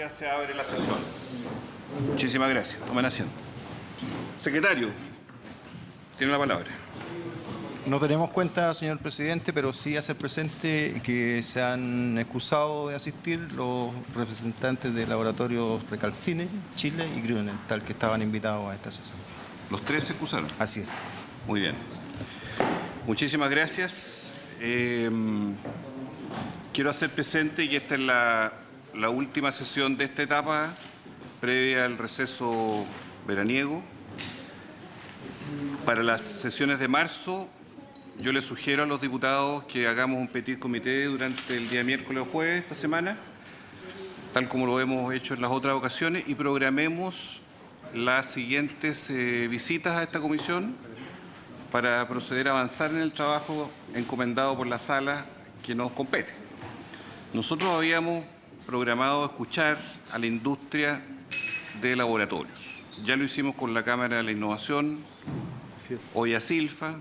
Ya se abre la sesión. Muchísimas gracias. Tomen asiento. Secretario, tiene la palabra. No tenemos cuenta, señor presidente, pero sí hacer presente que se han excusado de asistir los representantes de laboratorios Recalcine, Chile y Grünenthal, que estaban invitados a esta sesión. ¿Los tres se excusaron? Así es. Muy bien. Muchísimas gracias. Quiero hacer presente que esta es la última sesión de esta etapa previa al receso veraniego. Para las sesiones de marzo, yo les sugiero a los diputados que hagamos un petit comité durante el día miércoles o jueves esta semana, tal como lo hemos hecho en las otras ocasiones, y programemos las siguientes visitas a esta comisión para proceder a avanzar en el trabajo encomendado por la sala que nos compete. Nosotros habíamos programado escuchar a la industria de laboratorios. Ya lo hicimos con la Cámara de la Innovación, hoy a Silfa.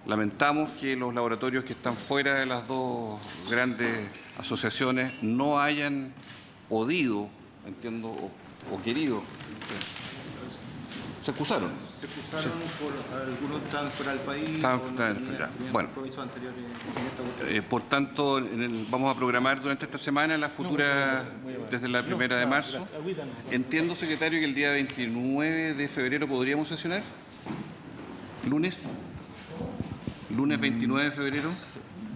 Lamentamos que los laboratorios que están fuera de las dos grandes asociaciones no hayan podido, entiendo, o querido. ¿Se excusaron? Se excusaron por algunos están fuera del país. Bueno, por tanto, vamos a programar durante esta semana la futura, desde la 1ª de marzo. Entiendo, secretario, que el día 29 de febrero podríamos sesionar. ¿Lunes? ¿Lunes 29 de febrero?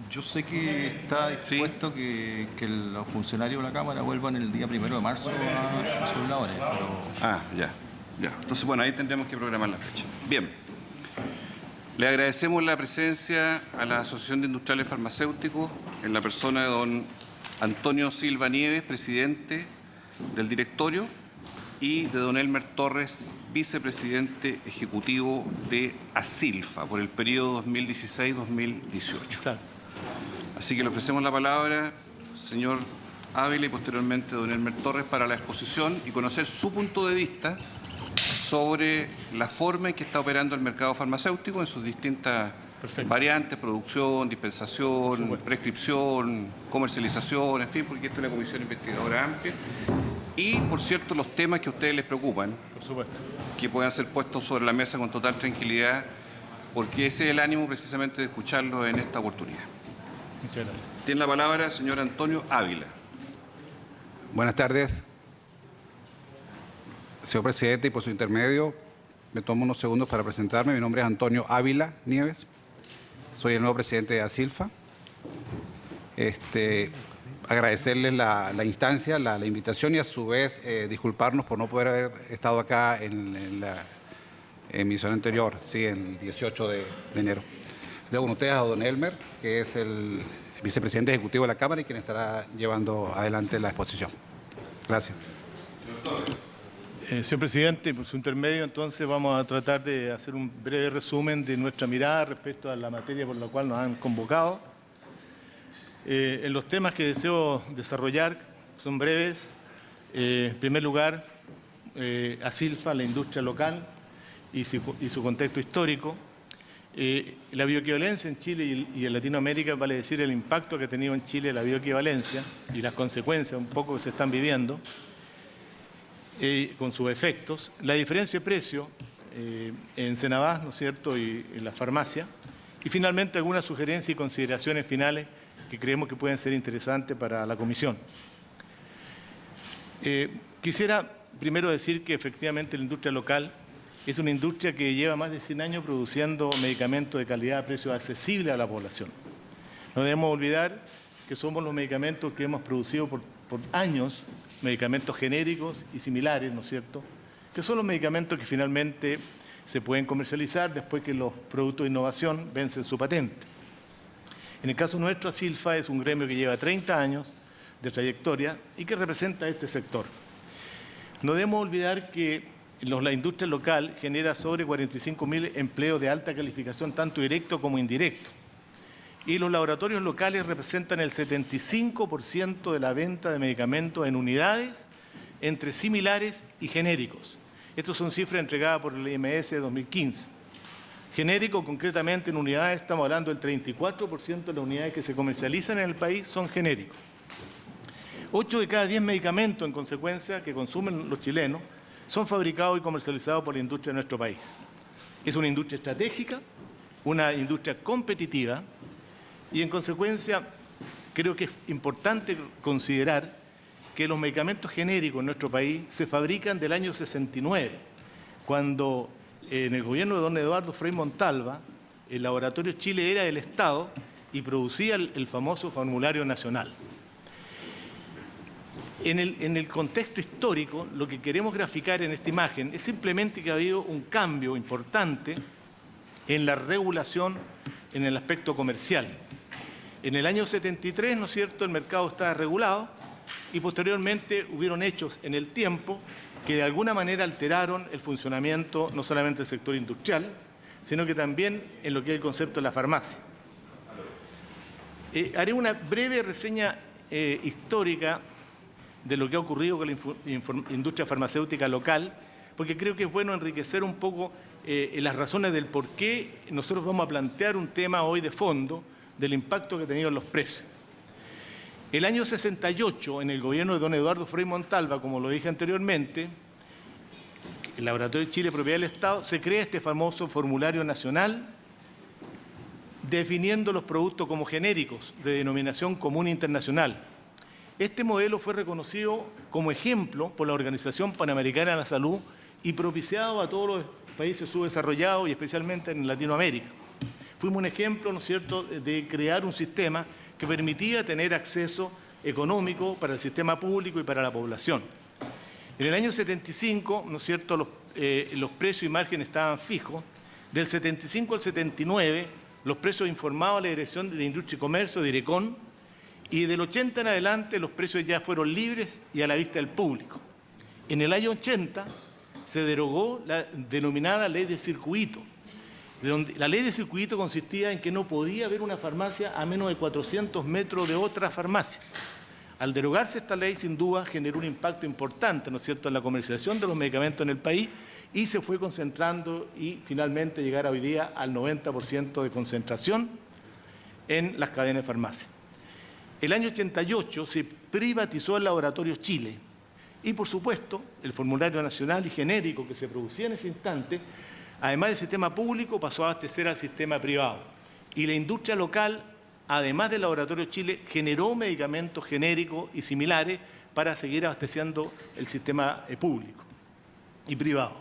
Yo sé que está dispuesto que los funcionarios de la Cámara vuelvan el día 1 de marzo a sus labores. Pero... Ya. Entonces, bueno, ahí tendremos que programar la fecha. Bien. Le agradecemos la presencia a la Asociación de Industriales Farmacéuticos en la persona de don Antonio Silva Nieves, presidente del directorio, y de don Elmer Torres, vicepresidente ejecutivo de ASILFA por el periodo 2016-2018. Así que le ofrecemos la palabra, señor Ávila, y posteriormente don Elmer Torres para la exposición y conocer su punto de vista sobre la forma en que está operando el mercado farmacéutico en sus distintas variantes: producción, dispensación, prescripción, comercialización, en fin, porque esto es una comisión investigadora amplia. Y, por cierto, los temas que a ustedes les preocupan, por supuesto, que puedan ser puestos sobre la mesa con total tranquilidad, porque ese es el ánimo precisamente de escucharlos en esta oportunidad. Muchas gracias. Tiene la palabra el señor Antonio Ávila. Buenas tardes. Señor presidente, y por su intermedio, me tomo unos segundos para presentarme. Mi nombre es Antonio Ávila Nieves. Soy el nuevo presidente de ASILFA. Agradecerles la instancia, la invitación, y a su vez disculparnos por no poder haber estado acá en la emisión anterior, sí, el 18 de enero. Luego con ustedes a don Elmer, que es el vicepresidente ejecutivo de la Cámara y quien estará llevando adelante la exposición. Gracias. Señor presidente, por su intermedio, entonces vamos a tratar de hacer un breve resumen de nuestra mirada respecto a la materia por la cual nos han convocado. En los temas que deseo desarrollar son breves. En primer lugar, ASILFA, la industria local y su contexto histórico. La bioequivalencia en Chile y en Latinoamérica, vale decir el impacto que ha tenido en Chile la bioequivalencia y las consecuencias un poco que se están viviendo con sus efectos. La diferencia de precio en Senabás, ¿no es cierto?, y en la farmacia. Y finalmente algunas sugerencias y consideraciones finales que creemos que pueden ser interesantes para la comisión. Quisiera primero decir que efectivamente la industria local es una industria que lleva más de 100 años produciendo medicamentos de calidad a precios accesibles a la población. No debemos olvidar que somos los medicamentos que hemos producido por años, medicamentos genéricos y similares, ¿no es cierto?, que son los medicamentos que finalmente se pueden comercializar después que los productos de innovación vencen su patente. En el caso nuestro, ASILFA es un gremio que lleva 30 años de trayectoria y que representa a este sector. No debemos olvidar que la industria local genera sobre 45.000 empleos de alta calificación, tanto directo como indirecto. Y los laboratorios locales representan el 75% de la venta de medicamentos en unidades entre similares y genéricos. Estas son cifras entregadas por el IMS de 2015. Genérico, concretamente en unidades, estamos hablando del 34% de las unidades que se comercializan en el país son genéricos. 8 de cada 10 medicamentos, en consecuencia, que consumen los chilenos, son fabricados y comercializados por la industria de nuestro país. Es una industria estratégica, una industria competitiva y, en consecuencia, creo que es importante considerar que los medicamentos genéricos en nuestro país se fabrican del año 69, cuando en el gobierno de don Eduardo Frei Montalva, el Laboratorio Chile era del Estado y producía el famoso formulario nacional. En el contexto histórico, lo que queremos graficar en esta imagen es simplemente que ha habido un cambio importante en la regulación en el aspecto comercial. En el año 73, ¿no es cierto?, el mercado estaba regulado y posteriormente hubieron hechos en el tiempo que de alguna manera alteraron el funcionamiento no solamente del sector industrial, sino que también en lo que es el concepto de la farmacia. Haré una breve reseña histórica de lo que ha ocurrido con la industria farmacéutica local, porque creo que es bueno enriquecer un poco las razones del por qué nosotros vamos a plantear un tema hoy de fondo del impacto que ha tenido en los precios. El año 68, en el gobierno de don Eduardo Frei Montalva, como lo dije anteriormente, el Laboratorio de Chile, propiedad del Estado, se crea este famoso formulario nacional definiendo los productos como genéricos de denominación común internacional. Este modelo fue reconocido como ejemplo por la Organización Panamericana de la Salud y propiciado a todos los países subdesarrollados y especialmente en Latinoamérica. Fuimos un ejemplo, ¿no es cierto?, de crear un sistema que permitía tener acceso económico para el sistema público y para la población. En el año 75, ¿no es cierto?, los precios y márgenes estaban fijos. Del 75 al 79, los precios informados a la Dirección de Industria y Comercio, Direcon, y del 80 en adelante los precios ya fueron libres y a la vista del público. En el año 80 se derogó la denominada ley de circuito. La ley de circuito consistía en que no podía haber una farmacia a menos de 400 metros de otra farmacia. Al derogarse esta ley, sin duda, generó un impacto importante, ¿no es cierto?, en la comercialización de los medicamentos en el país y se fue concentrando y finalmente llegar hoy día al 90% de concentración en las cadenas de farmacia. El año 88 se privatizó el Laboratorio Chile y, por supuesto, el formulario nacional y genérico que se producía en ese instante, además del sistema público, pasó a abastecer al sistema privado. Y la industria local, además del Laboratorio Chile, generó medicamentos genéricos y similares para seguir abasteciendo el sistema público y privado.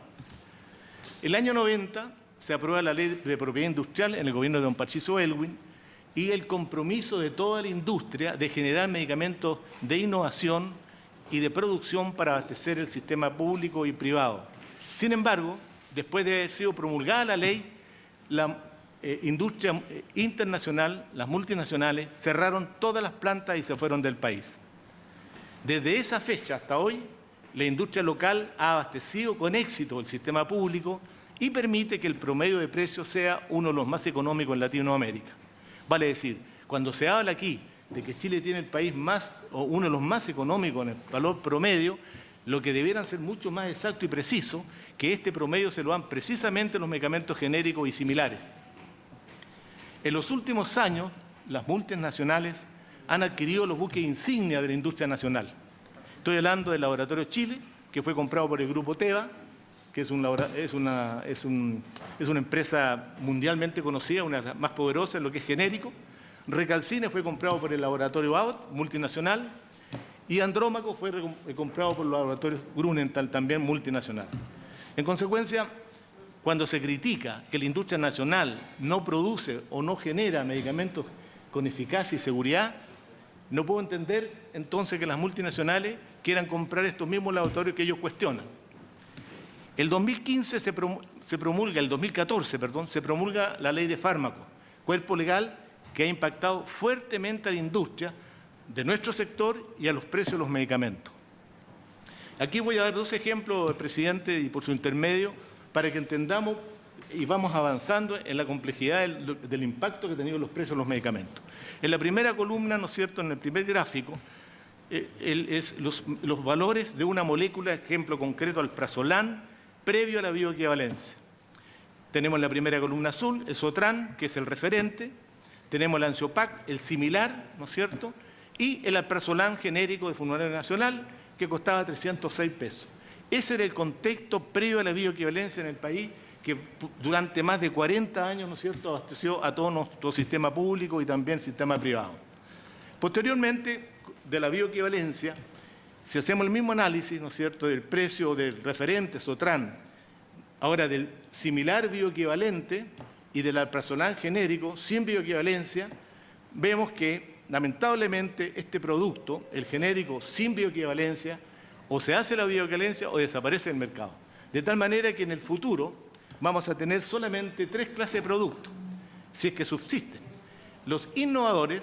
El año 90 se aprueba la Ley de Propiedad Industrial en el gobierno de don Patricio Aylwin y el compromiso de toda la industria de generar medicamentos de innovación y de producción para abastecer el sistema público y privado. Sin embargo, después de haber sido promulgada la ley, la industria internacional, las multinacionales, cerraron todas las plantas y se fueron del país. Desde esa fecha hasta hoy, la industria local ha abastecido con éxito el sistema público y permite que el promedio de precios sea uno de los más económicos en Latinoamérica. Vale decir, cuando se habla aquí de que Chile tiene el país más, o uno de los más económicos en el valor promedio, lo que debieran ser mucho más exacto y preciso, que este promedio se lo dan precisamente los medicamentos genéricos y similares. En los últimos años, las multinacionales han adquirido los buques insignia de la industria nacional. Estoy hablando del Laboratorio Chile, que fue comprado por el Grupo Teva, que es una empresa mundialmente conocida, una de las más poderosas en lo que es genérico. Recalcine fue comprado por el Laboratorio Abbott, multinacional, y Andrómaco fue comprado por el Laboratorio Grunenthal, también multinacional. En consecuencia, cuando se critica que la industria nacional no produce o no genera medicamentos con eficacia y seguridad, no puedo entender entonces que las multinacionales quieran comprar estos mismos laboratorios que ellos cuestionan. El 2014 se promulga la Ley de Fármacos, cuerpo legal que ha impactado fuertemente a la industria de nuestro sector y a los precios de los medicamentos. Aquí voy a dar dos ejemplos, presidente, y por su intermedio, para que entendamos y vamos avanzando en la complejidad del impacto que han tenido los precios de los medicamentos. En la primera columna, ¿no es cierto?, en el primer gráfico, es los valores de una molécula, ejemplo concreto, alprazolam, previo a la bioequivalencia. Tenemos en la primera columna azul el Sotran, que es el referente, tenemos el Ansiopac, el similar, ¿no es cierto?, y el alprazolam genérico de Funeraria Nacional, que costaba 306 pesos. Ese era el contexto previo a la bioequivalencia en el país, que durante más de 40 años, ¿no es cierto?, abasteció a todo nuestro sistema público y también el sistema privado. Posteriormente, de la bioequivalencia, si hacemos el mismo análisis, ¿no es cierto?, del precio del referente Sotran, ahora del similar bioequivalente y del alprazolam genérico sin bioequivalencia, vemos que, lamentablemente, este producto, el genérico sin bioequivalencia, o se hace la bioequivalencia o desaparece del mercado. De tal manera que en el futuro vamos a tener solamente 3 clases de productos, si es que subsisten. Los innovadores,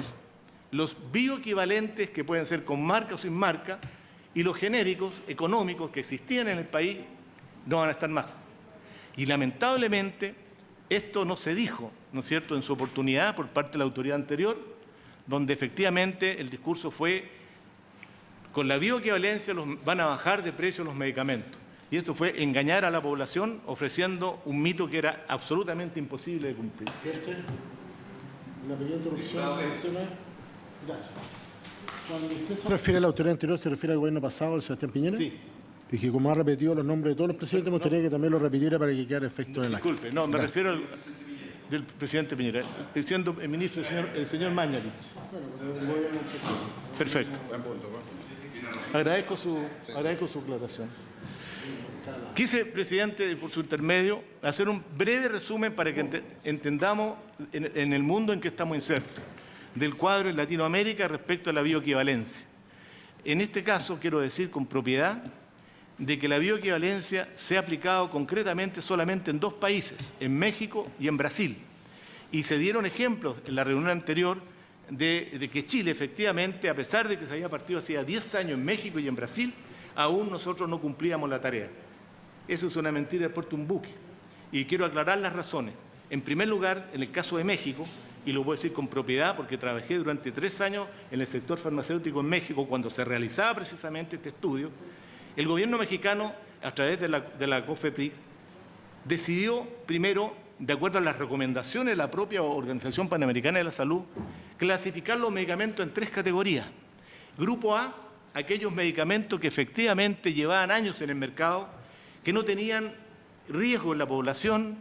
los bioequivalentes, que pueden ser con marca o sin marca, y los genéricos económicos que existían en el país no van a estar más. Y lamentablemente esto no se dijo, ¿no es cierto?, en su oportunidad por parte de la autoridad anterior, donde efectivamente el discurso fue: con la bioequivalencia van a bajar de precio los medicamentos. Y esto fue engañar a la población ofreciendo un mito que era absolutamente imposible de cumplir. La pequeña interrupción. Gracias. Cuando usted se refiere a la autoridad anterior, ¿se refiere al gobierno pasado, el Sebastián Piñera? Sí. Y que como ha repetido los nombres de todos los presidentes, me gustaría que también lo repitiera para que quede efecto en el acta. Disculpe, no, me refiero al del presidente Piñera, siendo el ministro el señor Mañalich. Perfecto. Agradezco su aclaración. Quise, presidente, por su intermedio, hacer un breve resumen para que entendamos en el mundo en que estamos insertos, del cuadro en Latinoamérica respecto a la bioequivalencia. En este caso, quiero decir con propiedad de que la bioequivalencia se ha aplicado concretamente solamente en 2 países, en México y en Brasil. Y se dieron ejemplos en la reunión anterior de que Chile, efectivamente, a pesar de que se había partido hacía 10 años en México y en Brasil, aún nosotros no cumplíamos la tarea. Eso es una mentira de Puerto un buque. Y quiero aclarar las razones. En primer lugar, en el caso de México, y lo voy a decir con propiedad porque trabajé durante 3 años en el sector farmacéutico en México cuando se realizaba precisamente este estudio, el gobierno mexicano, a través de la COFEPRIS, decidió primero, de acuerdo a las recomendaciones de la propia Organización Panamericana de la Salud, clasificar los medicamentos en 3 categorías. Grupo A, aquellos medicamentos que efectivamente llevaban años en el mercado, que no tenían riesgo en la población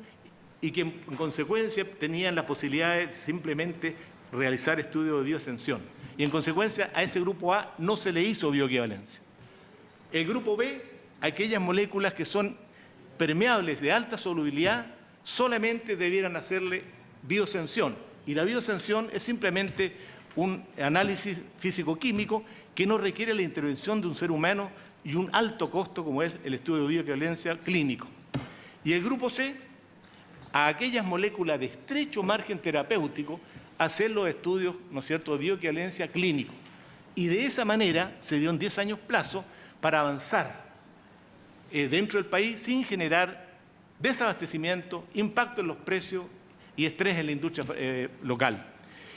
y que en consecuencia tenían la posibilidad de simplemente realizar estudios de bioascensión. Y en consecuencia a ese grupo A no se le hizo bioequivalencia. El grupo B, aquellas moléculas que son permeables de alta solubilidad, solamente debieran hacerle bioascensión. Y la bioascensión es simplemente un análisis físico-químico que no requiere la intervención de un ser humano y un alto costo como es el estudio de bioequivalencia clínico. Y el grupo C, a aquellas moléculas de estrecho margen terapéutico, hacer los estudios, ¿no es cierto?, de bioequivalencia clínico. Y de esa manera se dio en 10 años plazo para avanzar dentro del país sin generar desabastecimiento, impacto en los precios y estrés en la industria local.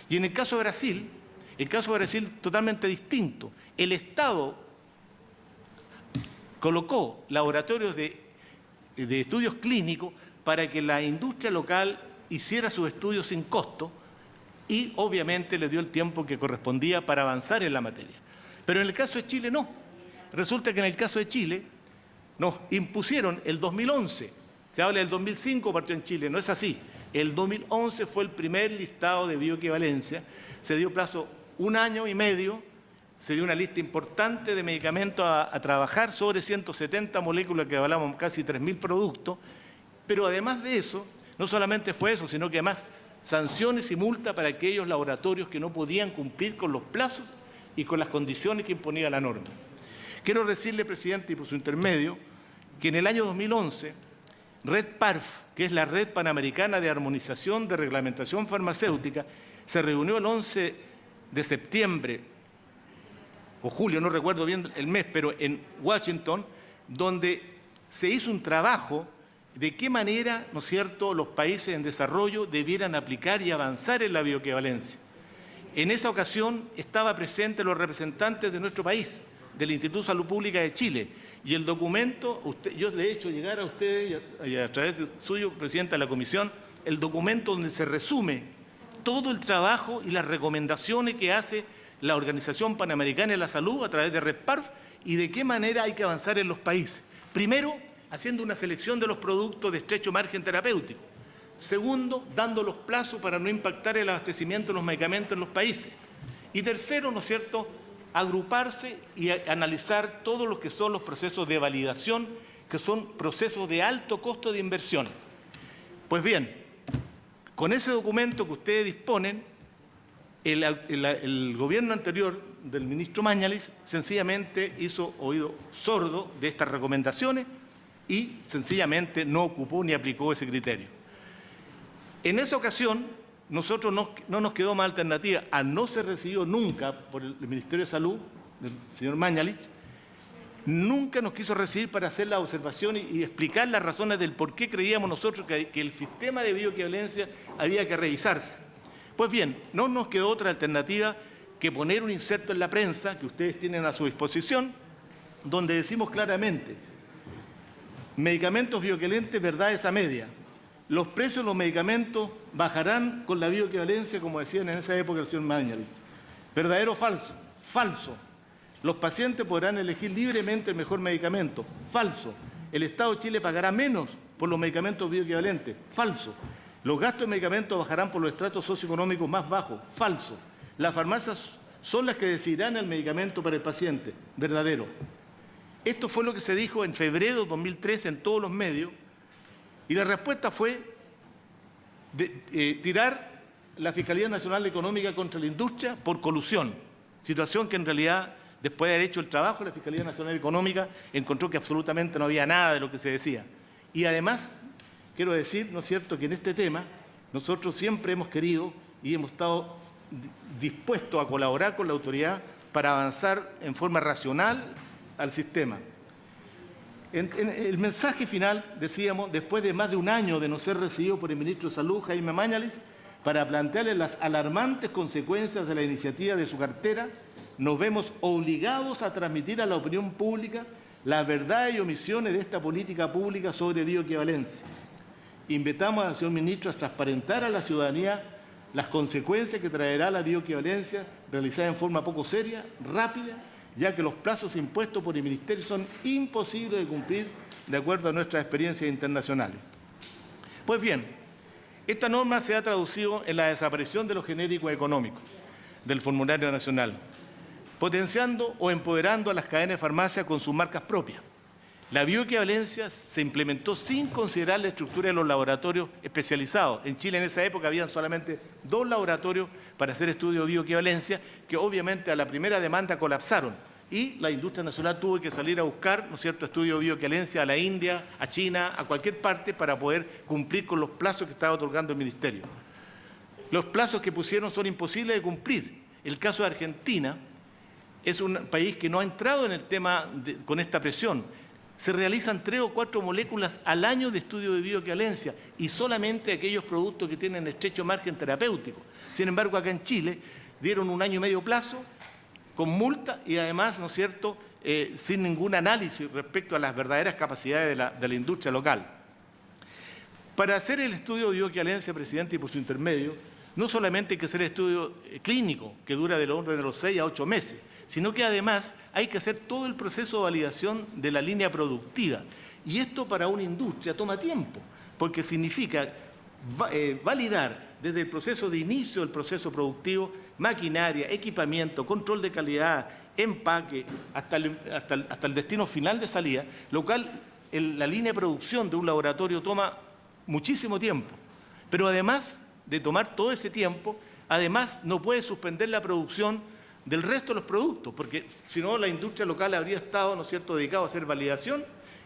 Y en el caso de Brasil, totalmente distinto. El Estado colocó laboratorios de estudios clínicos para que la industria local hiciera sus estudios sin costo y obviamente le dio el tiempo que correspondía para avanzar en la materia. Pero en el caso de Chile no. Resulta que en el caso de Chile nos impusieron el 2011. Se habla del 2005 partió en Chile, no es así. El 2011 fue el primer listado de bioequivalencia. Se dio plazo 1 año y medio. Se dio una lista importante de medicamentos a trabajar sobre 170 moléculas que hablamos casi 3.000 productos. Pero además de eso, no solamente fue eso, sino que además sanciones y multa para aquellos laboratorios que no podían cumplir con los plazos y con las condiciones que imponía la norma. Quiero decirle, presidente, y por su intermedio, que en el año 2011, Red PARF, que es la Red Panamericana de Armonización de Reglamentación Farmacéutica, se reunió el 11 de septiembre, o julio, no recuerdo bien el mes, pero en Washington, donde se hizo un trabajo de qué manera, ¿no es cierto?, los países en desarrollo debieran aplicar y avanzar en la bioequivalencia. En esa ocasión estaban presentes los representantes de nuestro país, del Instituto de Salud Pública de Chile, y el documento, yo le he hecho llegar a ustedes y a través de suyo, presidente de la comisión, el documento donde se resume todo el trabajo y las recomendaciones que hace la Organización Panamericana de la Salud a través de REDPARF y de qué manera hay que avanzar en los países. Primero, haciendo una selección de los productos de estrecho margen terapéutico. Segundo, dando los plazos para no impactar el abastecimiento de los medicamentos en los países. Y tercero, ¿no es cierto?, agruparse y analizar todos los que son los procesos de validación, que son procesos de alto costo de inversión. Pues bien, con ese documento que ustedes disponen, el gobierno anterior del ministro Mañalich sencillamente hizo oído sordo de estas recomendaciones y sencillamente no ocupó ni aplicó ese criterio. En esa ocasión, nosotros no nos quedó más alternativa, al no ser recibido nunca por el Ministerio de Salud del señor Mañalich, nunca nos quiso recibir para hacer la observación y explicar las razones del por qué creíamos nosotros que el sistema de bioequivalencia había que revisarse. Pues bien, no nos quedó otra alternativa que poner un inserto en la prensa que ustedes tienen a su disposición, donde decimos claramente: medicamentos bioequivalentes, verdades a media. Los precios de los medicamentos bajarán con la bioequivalencia, como decían en esa época el señor Mañalich. ¿Verdadero o falso? Falso. Los pacientes podrán elegir libremente el mejor medicamento. Falso. El Estado de Chile pagará menos por los medicamentos bioequivalentes. Falso. Los gastos de medicamentos bajarán por los estratos socioeconómicos más bajos. Falso. Las farmacias son las que decidirán el medicamento para el paciente. Verdadero. Esto fue lo que se dijo en febrero de 2013 en todos los medios, y la respuesta fue tirar la Fiscalía Nacional Económica contra la industria por colusión, situación que en realidad, después de haber hecho el trabajo, la Fiscalía Nacional Económica encontró que absolutamente no había nada de lo que se decía. Y además, quiero decir, ¿no es cierto?, que en este tema nosotros siempre hemos querido y hemos estado dispuestos a colaborar con la autoridad para avanzar en forma racional al sistema. En el mensaje final, decíamos, después de más de un año de no ser recibido por el ministro de Salud, Jaime Mañalich, para plantearle las alarmantes consecuencias de la iniciativa de su cartera, nos vemos obligados a transmitir a la opinión pública las verdades y omisiones de esta política pública sobre bioequivalencia. Invitamos al señor ministro a transparentar a la ciudadanía las consecuencias que traerá la bioequivalencia realizada en forma poco seria, rápida, ya que los plazos impuestos por el Ministerio son imposibles de cumplir de acuerdo a nuestras experiencias internacionales. Pues bien, esta norma se ha traducido en la desaparición de los genéricos económicos del formulario nacional, potenciando o empoderando a las cadenas de farmacia con sus marcas propias. La bioequivalencia se implementó sin considerar la estructura de los laboratorios especializados. En Chile en esa época habían solamente 2 laboratorios para hacer estudios de bioequivalencia, que obviamente a la primera demanda colapsaron y la industria nacional tuvo que salir a buscar, ¿no es cierto?, estudios de bioequivalencia a la India, a China, a cualquier parte para poder cumplir con los plazos que estaba otorgando el Ministerio. Los plazos que pusieron son imposibles de cumplir. El caso de Argentina es un país que no ha entrado en el tema con esta presión. Se realizan 3 o 4 moléculas al año de estudio de bioequivalencia y solamente aquellos productos que tienen estrecho margen terapéutico. Sin embargo, acá en Chile dieron 1 año y medio plazo con multa y además, ¿no es cierto?, sin ningún análisis respecto a las verdaderas capacidades de la industria local. Para hacer el estudio de bioequivalencia, presidente, y por su intermedio, no solamente hay que hacer el estudio clínico, que dura del orden de los 6 a 8 meses, sino que además hay que hacer todo el proceso de validación de la línea productiva. Y esto para una industria toma tiempo, porque significa validar desde el proceso de inicio del proceso productivo, maquinaria, equipamiento, control de calidad, empaque, hasta el destino final de salida, lo cual la línea de producción de un laboratorio toma muchísimo tiempo. Pero además de tomar todo ese tiempo, además no puede suspender la producción del resto de los productos, porque si no la industria local habría estado, ¿no es cierto?, dedicada a hacer validación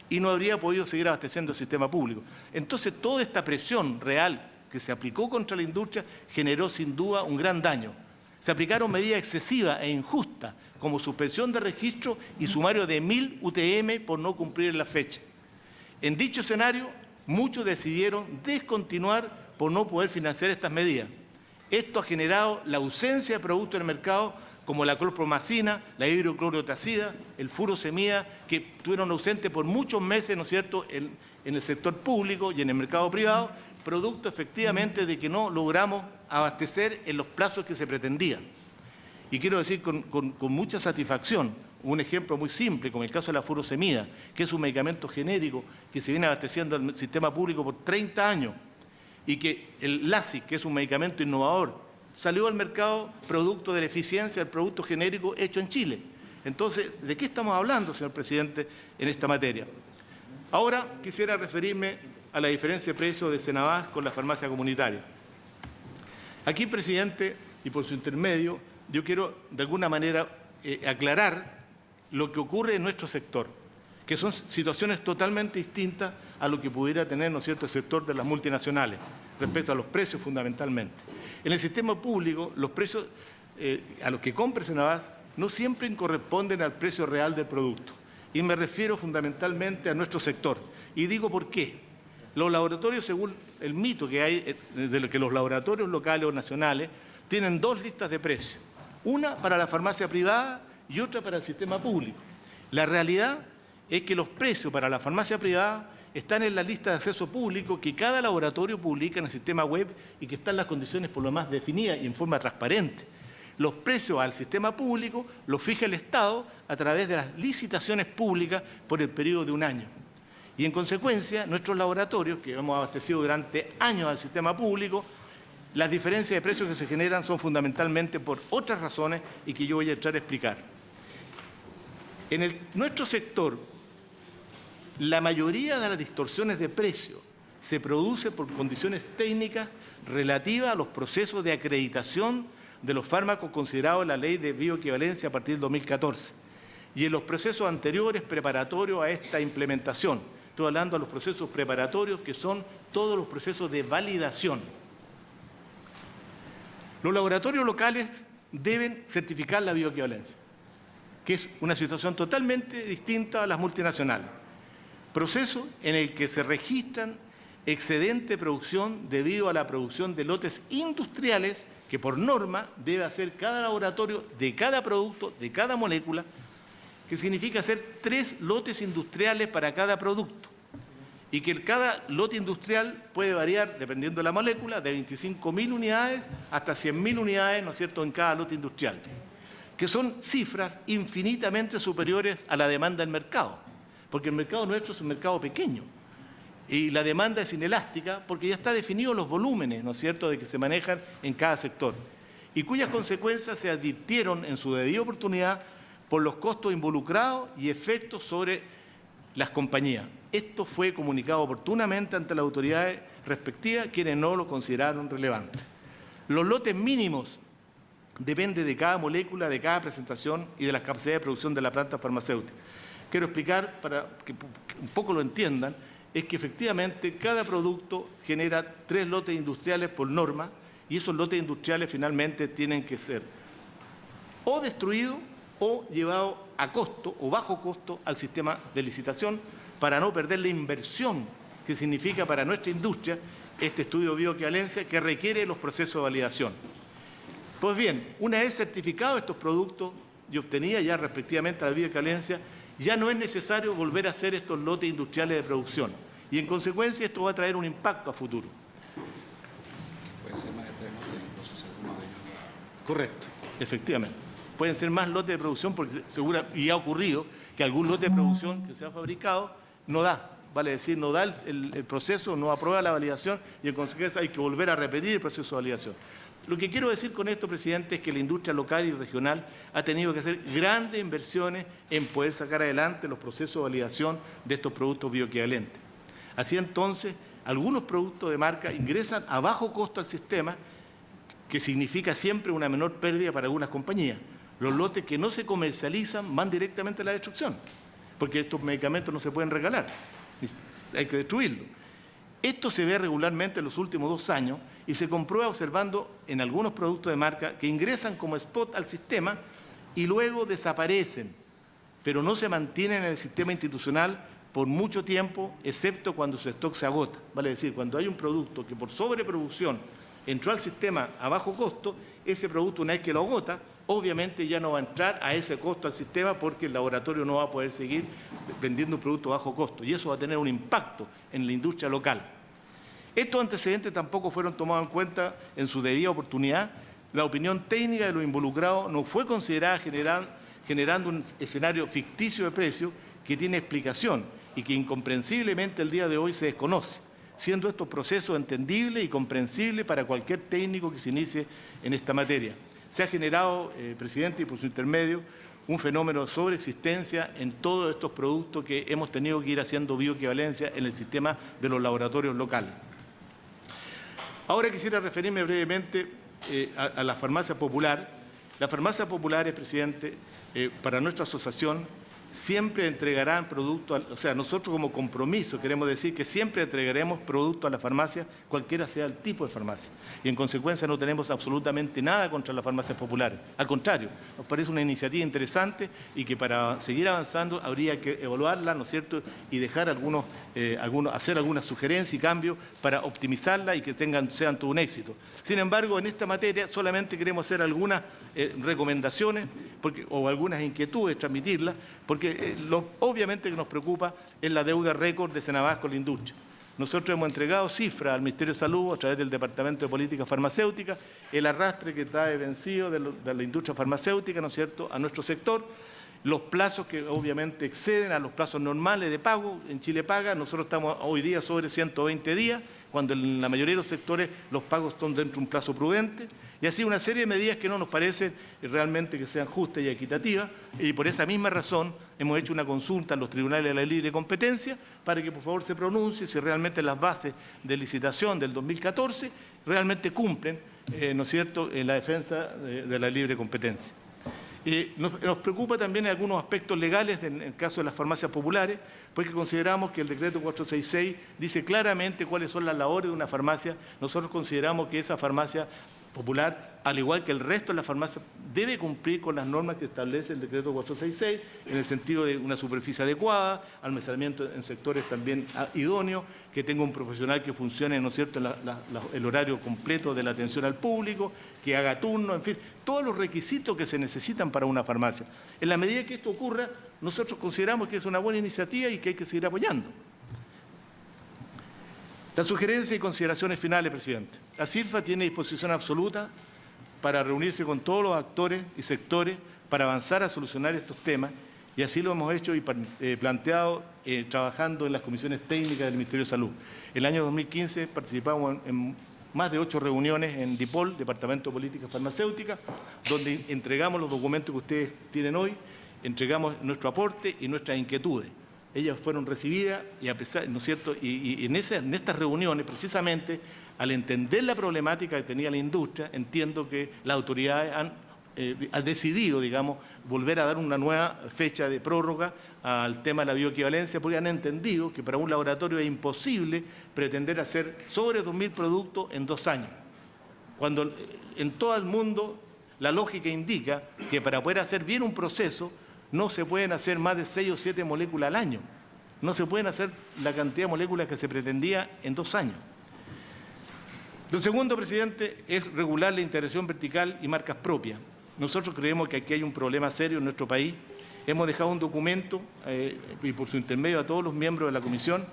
y no habría podido seguir abasteciendo el sistema público. Entonces, toda esta presión real que se aplicó contra la industria generó sin duda un gran daño. Se aplicaron medidas excesivas e injustas, como suspensión de registro y sumario de 1000 UTM por no cumplir la fecha. En dicho escenario, muchos decidieron descontinuar por no poder financiar estas medidas. Esto ha generado la ausencia de productos en el mercado como la clorpromacina, la hidroclorotiazida, el furosemida, que estuvieron ausentes por muchos meses, ¿no es cierto?, en el sector público y en el mercado privado, producto efectivamente de que no logramos abastecer en los plazos que se pretendían. Y quiero decir con mucha satisfacción, un ejemplo muy simple, como el caso de la furosemida, que es un medicamento genérico que se viene abasteciendo al sistema público por 30 años, y que el LASIK, que es un medicamento innovador, salió al mercado producto de la eficiencia del producto genérico hecho en Chile. Entonces, ¿de qué estamos hablando, señor presidente, en esta materia? Ahora quisiera referirme a la diferencia de precio de Senabás con la farmacia comunitaria. Aquí, presidente, y por su intermedio, yo quiero de alguna manera aclarar lo que ocurre en nuestro sector, que son situaciones totalmente distintas a lo que pudiera tener, ¿no es cierto?, el sector de las multinacionales, respecto a los precios fundamentalmente. En el sistema público, los precios a los que compra Senabás no siempre corresponden al precio real del producto. Y me refiero fundamentalmente a nuestro sector. Y digo por qué. Los laboratorios, según el mito que hay de que los laboratorios locales o nacionales tienen dos listas de precios. Una para la farmacia privada y otra para el sistema público. La realidad es que los precios para la farmacia privada están en la lista de acceso público que cada laboratorio publica en el sistema web y que están las condiciones por lo más definidas y en forma transparente. Los precios al sistema público los fija el Estado a través de las licitaciones públicas por el periodo de un año. Y en consecuencia, nuestros laboratorios, que hemos abastecido durante años al sistema público, las diferencias de precios que se generan son fundamentalmente por otras razones y que yo voy a entrar a explicar. En nuestro sector, la mayoría de las distorsiones de precio se produce por condiciones técnicas relativas a los procesos de acreditación de los fármacos considerados en la Ley de Bioequivalencia a partir del 2014 y en los procesos anteriores preparatorios a esta implementación. Estoy hablando de los procesos preparatorios que son todos los procesos de validación. Los laboratorios locales deben certificar la bioequivalencia, que es una situación totalmente distinta a las multinacionales. Proceso en el que se registran excedente de producción debido a la producción de lotes industriales que por norma debe hacer cada laboratorio de cada producto, de cada molécula, que significa hacer 3 lotes industriales para cada producto y que cada lote industrial puede variar, dependiendo de la molécula, de 25.000 unidades hasta 100.000 unidades, ¿no es cierto?, en cada lote industrial, que son cifras infinitamente superiores a la demanda del mercado, porque el mercado nuestro es un mercado pequeño y la demanda es inelástica porque ya está definidos los volúmenes, ¿no es cierto?, de que se manejan en cada sector y cuyas consecuencias se advirtieron en su debida oportunidad por los costos involucrados y efectos sobre las compañías. Esto fue comunicado oportunamente ante las autoridades respectivas, quienes no lo consideraron relevante. Los lotes mínimos dependen de cada molécula, de cada presentación y de las capacidades de producción de la planta farmacéutica. Quiero explicar, para que un poco lo entiendan, es que efectivamente cada producto genera 3 lotes industriales por norma y esos lotes industriales finalmente tienen que ser o destruidos o llevados a costo o bajo costo al sistema de licitación para no perder la inversión que significa para nuestra industria este estudio de bioequivalencia que requiere los procesos de validación. Pues bien, una vez certificados estos productos y obtenida ya respectivamente la bioequivalencia, ya no es necesario volver a hacer estos lotes industriales de producción y en consecuencia esto va a traer un impacto a futuro. Puede ser más de 3 lotes, incluso según más de ellos. Correcto, efectivamente. Pueden ser más lotes de producción porque y ha ocurrido que algún lote de producción que se ha fabricado no da, vale decir, no da el proceso, no aprueba la validación y en consecuencia hay que volver a repetir el proceso de validación. Lo que quiero decir con esto, presidente, es que la industria local y regional ha tenido que hacer grandes inversiones en poder sacar adelante los procesos de validación de estos productos bioequivalentes. Así entonces, algunos productos de marca ingresan a bajo costo al sistema, que significa siempre una menor pérdida para algunas compañías. Los lotes que no se comercializan van directamente a la destrucción, porque estos medicamentos no se pueden regalar, hay que destruirlos. Esto se ve regularmente en los últimos 2 años y se comprueba observando en algunos productos de marca que ingresan como spot al sistema y luego desaparecen, pero no se mantienen en el sistema institucional por mucho tiempo, excepto cuando su stock se agota. Vale decir, cuando hay un producto que por sobreproducción entró al sistema a bajo costo, ese producto una vez que lo agota, obviamente ya no va a entrar a ese costo al sistema porque el laboratorio no va a poder seguir vendiendo un producto a bajo costo y eso va a tener un impacto en la industria local. Estos antecedentes tampoco fueron tomados en cuenta en su debida oportunidad la opinión técnica de los involucrados no fue considerada generando un escenario ficticio de precio que tiene explicación y que incomprensiblemente el día de hoy se desconoce, siendo estos procesos entendibles y comprensibles para cualquier técnico que se inicie en esta materia. Se ha generado, presidente, y por su intermedio, un fenómeno de sobreexistencia en todos estos productos que hemos tenido que ir haciendo bioequivalencia en el sistema de los laboratorios locales. Ahora quisiera referirme brevemente a la farmacia popular. Las farmacias populares, presidente, para nuestra asociación, siempre entregarán productos, o sea, nosotros como compromiso queremos decir que siempre entregaremos productos a la farmacia, cualquiera sea el tipo de farmacia. Y en consecuencia no tenemos absolutamente nada contra las farmacias populares. Al contrario, nos parece una iniciativa interesante y que para seguir avanzando habría que evaluarla, ¿no es cierto?, y dejar hacer algunas sugerencias y cambios para optimizarla y que sean todo un éxito. Sin embargo, en esta materia solamente queremos hacer algunas recomendaciones o algunas inquietudes, transmitirlas, porque obviamente que nos preocupa es la deuda récord de Senabás con la industria. Nosotros hemos entregado cifras al Ministerio de Salud a través del Departamento de Política Farmacéutica, el arrastre que está vencido de la industria farmacéutica, ¿no es cierto?, a nuestro sector, los plazos que obviamente exceden a los plazos normales de pago. En Chile Paga, nosotros estamos hoy día sobre 120 días, cuando en la mayoría de los sectores los pagos son dentro de un plazo prudente, y así una serie de medidas que no nos parecen realmente que sean justas y equitativas, y por esa misma razón hemos hecho una consulta a los tribunales de la libre competencia para que por favor se pronuncie si realmente las bases de licitación del 2014 realmente cumplen, ¿no es cierto?, en la defensa de la libre competencia. Nos preocupa también algunos aspectos legales en el caso de las farmacias populares, porque consideramos que el decreto 466 dice claramente cuáles son las labores de una farmacia. Nosotros consideramos que esa farmacia popular, al igual que el resto de las farmacias, debe cumplir con las normas que establece el decreto 466, en el sentido de una superficie adecuada, almacenamiento en sectores también idóneos, que tenga un profesional que funcione, ¿no es cierto?, el horario completo de la atención al público, que haga turno, en fin, todos los requisitos que se necesitan para una farmacia. En la medida que esto ocurra, nosotros consideramos que es una buena iniciativa y que hay que seguir apoyando. Las sugerencias y consideraciones finales, presidente. La CIRFA tiene disposición absoluta para reunirse con todos los actores y sectores para avanzar a solucionar estos temas, y así lo hemos hecho y planteado trabajando en las comisiones técnicas del Ministerio de Salud. El año 2015 participamos en más de 8 reuniones en DIPOL, Departamento de Política Farmacéutica, donde entregamos los documentos que ustedes tienen hoy, entregamos nuestro aporte y nuestras inquietudes. Ellas fueron recibidas y a pesar, ¿no es cierto?, y en estas reuniones, precisamente, al entender la problemática que tenía la industria, entiendo que las autoridades han decidido, digamos, volver a dar una nueva fecha de prórroga al tema de la bioequivalencia, porque han entendido que para un laboratorio es imposible pretender hacer sobre 2.000 productos en 2 años, cuando en todo el mundo la lógica indica que para poder hacer bien un proceso no se pueden hacer más de 6 o 7 moléculas al año. No se pueden hacer la cantidad de moléculas que se pretendía en 2 años. Lo segundo, presidente, es regular la integración vertical y marcas propias. Nosotros creemos que aquí hay un problema serio en nuestro país. Hemos dejado un documento, y por su intermedio a todos los miembros de la comisión,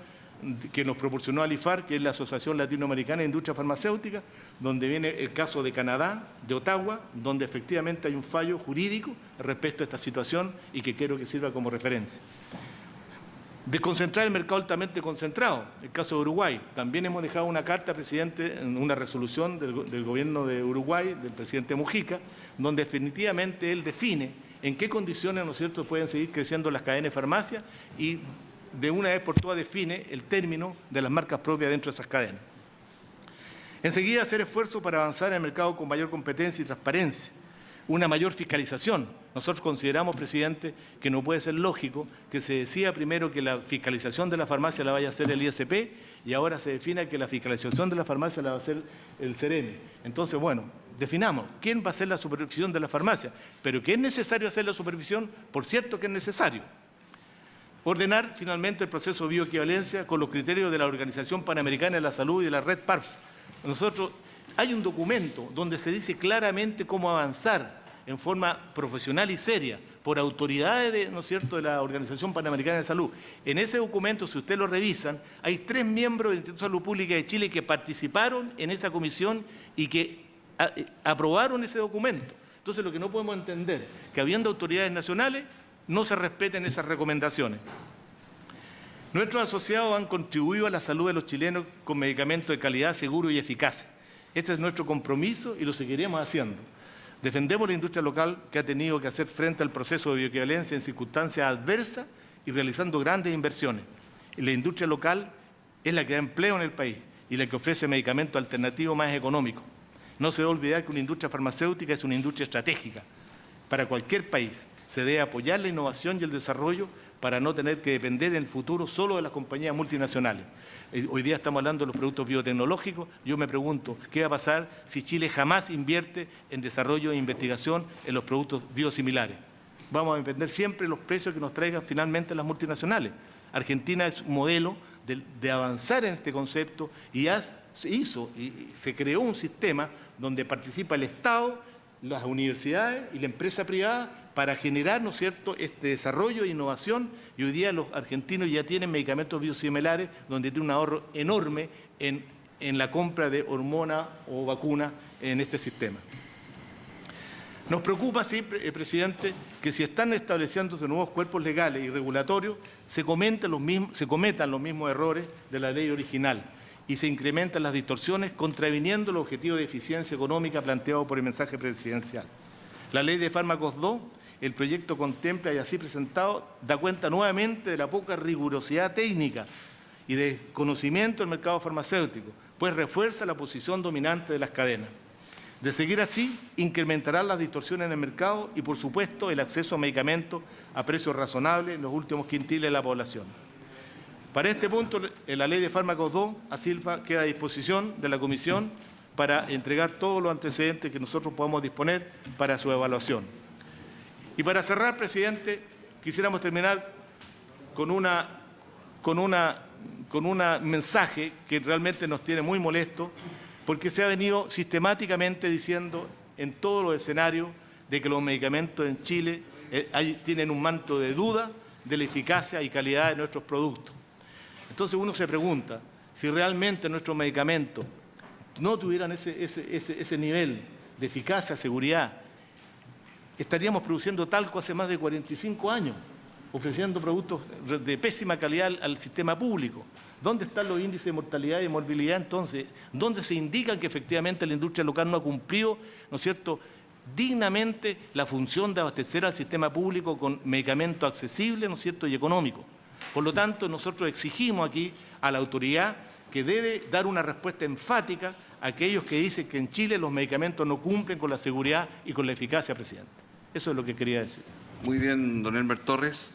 que nos proporcionó Alifar, que es la Asociación Latinoamericana de Industria Farmacéutica, donde viene el caso de Canadá, de Ottawa, donde efectivamente hay un fallo jurídico respecto a esta situación y que quiero que sirva como referencia. Desconcentrar el mercado altamente concentrado, el caso de Uruguay. También hemos dejado una carta, presidente, una resolución del gobierno de Uruguay, del presidente Mujica, donde definitivamente él define en qué condiciones, ¿no es cierto?, pueden seguir creciendo las cadenas de farmacia y de una vez por todas define el término de las marcas propias dentro de esas cadenas. Enseguida, hacer esfuerzos para avanzar en el mercado con mayor competencia y transparencia, una mayor fiscalización. Nosotros consideramos, presidente, que no puede ser lógico que se decida primero que la fiscalización de la farmacia la vaya a hacer el ISP y ahora se defina que la fiscalización de la farmacia la va a hacer el CEREMI. Entonces, bueno, definamos quién va a hacer la supervisión de la farmacia, pero que es necesario hacer la supervisión, por cierto que es necesario. Ordenar finalmente el proceso de bioequivalencia con los criterios de la Organización Panamericana de la Salud y de la red PARF. Nosotros, hay un documento donde se dice claramente cómo avanzar en forma profesional y seria por autoridades ¿no es cierto?, de la Organización Panamericana de Salud. En ese documento, si ustedes lo revisan, hay 3 miembros del Instituto de Salud Pública de Chile que participaron en esa comisión y que aprobaron ese documento. Entonces, lo que no podemos entender es que, habiendo autoridades nacionales, no se respeten esas recomendaciones. Nuestros asociados han contribuido a la salud de los chilenos con medicamentos de calidad, seguros y eficaces. Este es nuestro compromiso y lo seguiremos haciendo. Defendemos la industria local, que ha tenido que hacer frente al proceso de bioequivalencia en circunstancias adversas y realizando grandes inversiones. Y la industria local es la que da empleo en el país y la que ofrece medicamentos alternativos más económicos. No se debe olvidar que una industria farmacéutica es una industria estratégica para cualquier país. Se debe apoyar la innovación y el desarrollo para no tener que depender en el futuro solo de las compañías multinacionales. Hoy día estamos hablando de los productos biotecnológicos. Yo me pregunto, ¿qué va a pasar si Chile jamás invierte en desarrollo e investigación en los productos biosimilares? Vamos a depender siempre de los precios que nos traigan finalmente las multinacionales. Argentina es un modelo de avanzar en este concepto y se creó un sistema donde participa el Estado, las universidades y la empresa privada para generar, ¿no es cierto?, este desarrollo e innovación, y hoy día los argentinos ya tienen medicamentos biosimilares donde tiene un ahorro enorme en la compra de hormona o vacuna en este sistema. Nos preocupa, sí, presidente, que si están estableciéndose nuevos cuerpos legales y regulatorios, se cometan los mismos errores de la ley original y se incrementan las distorsiones, contraviniendo el objetivo de eficiencia económica planteado por el mensaje presidencial. La ley de fármacos 2, el proyecto contempla y así presentado, da cuenta nuevamente de la poca rigurosidad técnica y de conocimiento del mercado farmacéutico, pues refuerza la posición dominante de las cadenas. De seguir así, incrementarán las distorsiones en el mercado y, por supuesto, el acceso a medicamentos a precios razonables en los últimos quintiles de la población. Para este punto, en la Ley de Fármacos 2, ASILFA queda a disposición de la Comisión para entregar todos los antecedentes que nosotros podamos disponer para su evaluación. Y para cerrar, presidente, quisiéramos terminar con un mensaje que realmente nos tiene muy molestos, porque se ha venido sistemáticamente diciendo en todos los escenarios de que los medicamentos en Chile tienen un manto de duda de la eficacia y calidad de nuestros productos. Entonces uno se pregunta si realmente nuestros medicamentos no tuvieran ese nivel de eficacia, seguridad, estaríamos produciendo talco hace más de 45 años, ofreciendo productos de pésima calidad al sistema público. ¿Dónde están los índices de mortalidad y morbilidad entonces? ¿Dónde se indican que efectivamente la industria local no ha cumplido, ¿no es cierto?, dignamente la función de abastecer al sistema público con medicamentos accesibles, ¿no es cierto?, y económicos? Por lo tanto, nosotros exigimos aquí a la autoridad que debe dar una respuesta enfática a aquellos que dicen que en Chile los medicamentos no cumplen con la seguridad y con la eficacia, presidente. Eso es lo que quería decir. Muy bien, don Elmer Torres.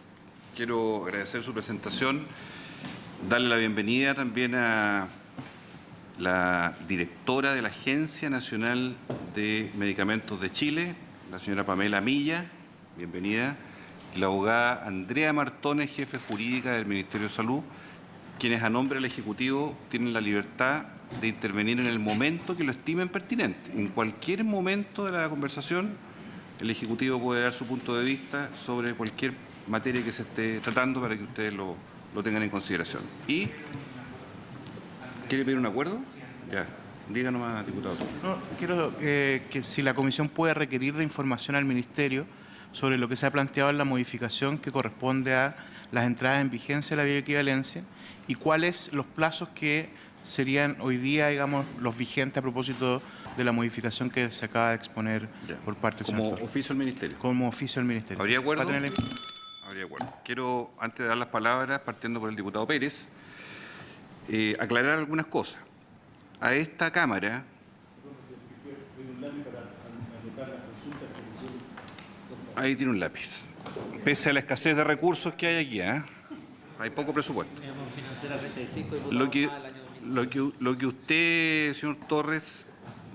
Quiero agradecer su presentación. Darle la bienvenida también a la directora de la Agencia Nacional de Medicamentos de Chile, la señora Pamela Milla. Bienvenida. La abogada Andrea Martones, jefe jurídica del Ministerio de Salud, quienes a nombre del Ejecutivo tienen la libertad de intervenir en el momento que lo estimen pertinente. En cualquier momento de la conversación, el Ejecutivo puede dar su punto de vista sobre cualquier materia que se esté tratando para que ustedes lo tengan en consideración. ¿Y quiere pedir un acuerdo? Ya, diga nomás, diputado. No, quiero que si la Comisión puede requerir de información al Ministerio sobre lo que se ha planteado en la modificación que corresponde a las entradas en vigencia de la bioequivalencia y cuáles los plazos que serían hoy día, digamos, los vigentes a propósito de la modificación que se acaba de exponer por parte del señor Como Torres. oficio del Ministerio. Como oficio del Ministerio. ¿Habría acuerdo? Para tener Habría acuerdo. Quiero, antes de dar las palabras, partiendo por el diputado Pérez, aclarar algunas cosas. A esta Cámara... Ahí tiene un lápiz. Pese a la escasez de recursos que hay aquí, hay poco presupuesto. Lo que usted, señor Torres,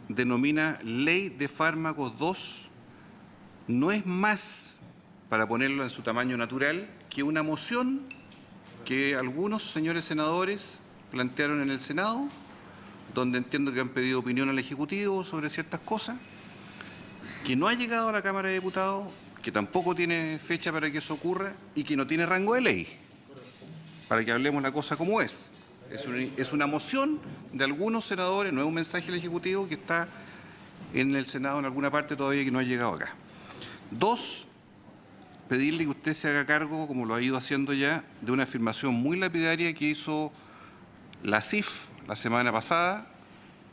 denomina Ley de Fármacos 2 no es más, para ponerlo en su tamaño natural, que una moción que algunos señores senadores plantearon en el Senado, donde entiendo que han pedido opinión al Ejecutivo sobre ciertas cosas, que no ha llegado a la Cámara de Diputados, que tampoco tiene fecha para que eso ocurra y que no tiene rango de ley, para que hablemos la cosa como es. Es una moción de algunos senadores, no es un mensaje del Ejecutivo, que está en el Senado en alguna parte todavía que no ha llegado acá. 2, pedirle que usted se haga cargo, como lo ha ido haciendo ya, de una afirmación muy lapidaria que hizo la CIF la semana pasada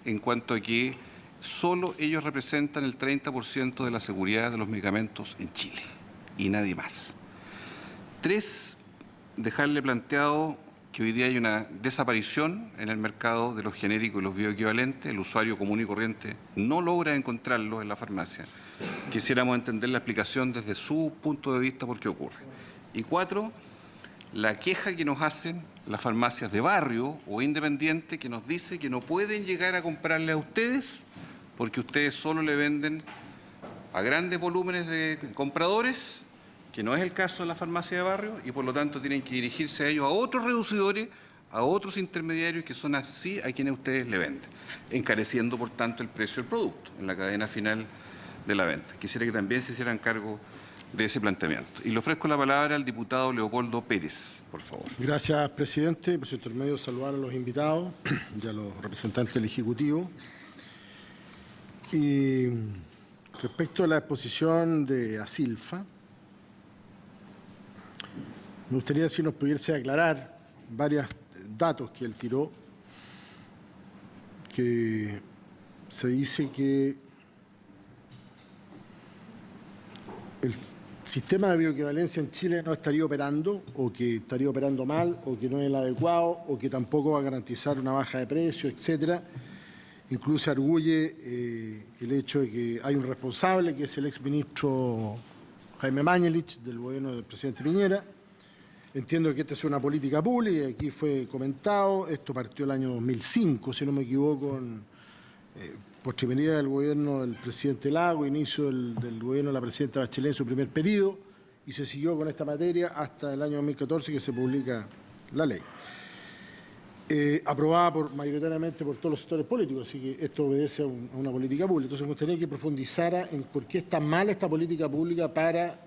en cuanto a que solo ellos representan el 30% de la seguridad de los medicamentos en Chile y nadie más. 3, dejarle planteado que hoy día hay una desaparición en el mercado de los genéricos y los bioequivalentes. El usuario común y corriente no logra encontrarlos en la farmacia. Quisiéramos entender la explicación desde su punto de vista por qué ocurre. Y 4, la queja que nos hacen las farmacias de barrio o independientes que nos dice que no pueden llegar a comprarle a ustedes porque ustedes solo le venden a grandes volúmenes de compradores, que no es el caso de la farmacia de barrio, y por lo tanto tienen que dirigirse a ellos, a otros reducidores, a otros intermediarios que son así a quienes ustedes le venden, encareciendo por tanto el precio del producto en la cadena final de la venta. Quisiera que también se hicieran cargo de ese planteamiento. Y le ofrezco la palabra al diputado Leopoldo Pérez, por favor. Gracias, presidente. Por su intermedio, saludar a los invitados y a los representantes del Ejecutivo. Y respecto a la exposición de Asilfa, me gustaría si nos pudiese aclarar varios datos que él tiró, que se dice que el sistema de bioequivalencia en Chile no estaría operando, o que estaría operando mal, o que no es el adecuado, o que tampoco va a garantizar una baja de precio, etcétera. Incluso arguye el hecho de que hay un responsable, que es el exministro Jaime Mañalich, del gobierno del presidente Piñera. Entiendo que esta es una política pública, y aquí fue comentado. Esto partió el año 2005, si no me equivoco, posterioridad del gobierno del presidente Lago, inicio del gobierno de la presidenta Bachelet en su primer periodo, y se siguió con esta materia hasta el año 2014, que se publica la ley. Aprobada mayoritariamente por todos los sectores políticos, así que esto obedece a una política pública. Entonces me gustaría que profundizara en por qué está mal esta política pública para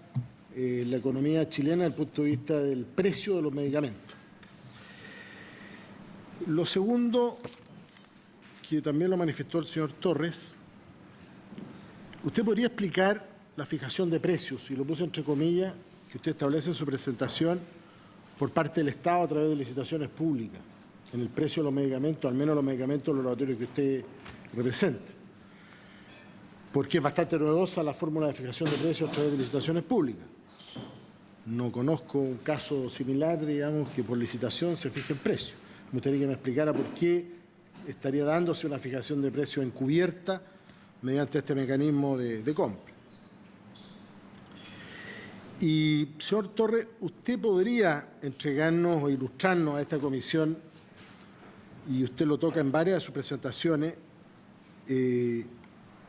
la economía chilena desde el punto de vista del precio de los medicamentos. Lo segundo, que también lo manifestó el señor Torres, ¿usted podría explicar la fijación de precios, y lo puse entre comillas, que usted establece en su presentación por parte del Estado a través de licitaciones públicas en el precio de los medicamentos, al menos los medicamentos de los laboratorios que usted representa? Porque es bastante novedosa la fórmula de fijación de precios a través de licitaciones públicas. No conozco un caso similar, digamos, que por licitación se fije el precio. Me gustaría que me explicara por qué estaría dándose una fijación de precios encubierta mediante este mecanismo de compra. Y, señor Torres, ¿usted podría entregarnos o ilustrarnos a esta comisión, y usted lo toca en varias de sus presentaciones,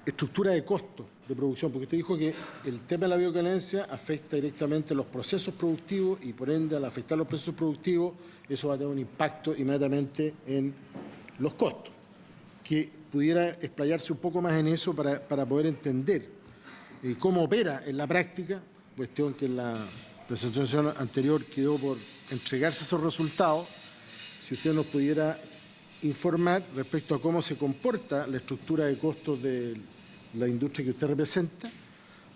estructura de costos de producción? Porque usted dijo que el tema de la bioequivalencia afecta directamente los procesos productivos, y por ende, al afectar los procesos productivos, eso va a tener un impacto inmediatamente en los costos. Que pudiera explayarse un poco más en eso para poder entender cómo opera en la práctica, cuestión que en la presentación anterior quedó por entregarse esos resultados. Si usted nos pudiera informar respecto a cómo se comporta la estructura de costos de la industria que usted representa,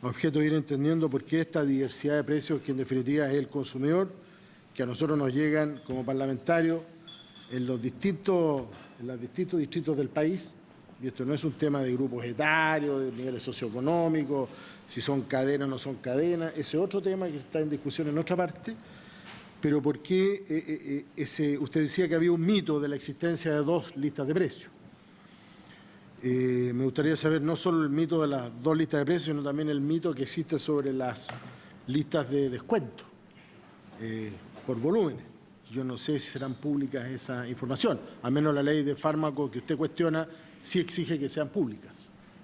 a objeto de ir entendiendo por qué esta diversidad de precios, que en definitiva es el consumidor, que a nosotros nos llegan como parlamentarios en los distintos distritos del país, y esto no es un tema de grupos etarios, de niveles socioeconómicos, si son cadenas o no son cadenas, ese es otro tema que está en discusión en otra parte. Pero ¿por qué usted decía que había un mito de la existencia de dos listas de precios? Me gustaría saber no solo el mito de las dos listas de precios, sino también el mito que existe sobre las listas de descuento por volúmenes. Yo no sé si serán públicas esa información. Al menos la ley de fármacos que usted cuestiona sí exige que sean públicas,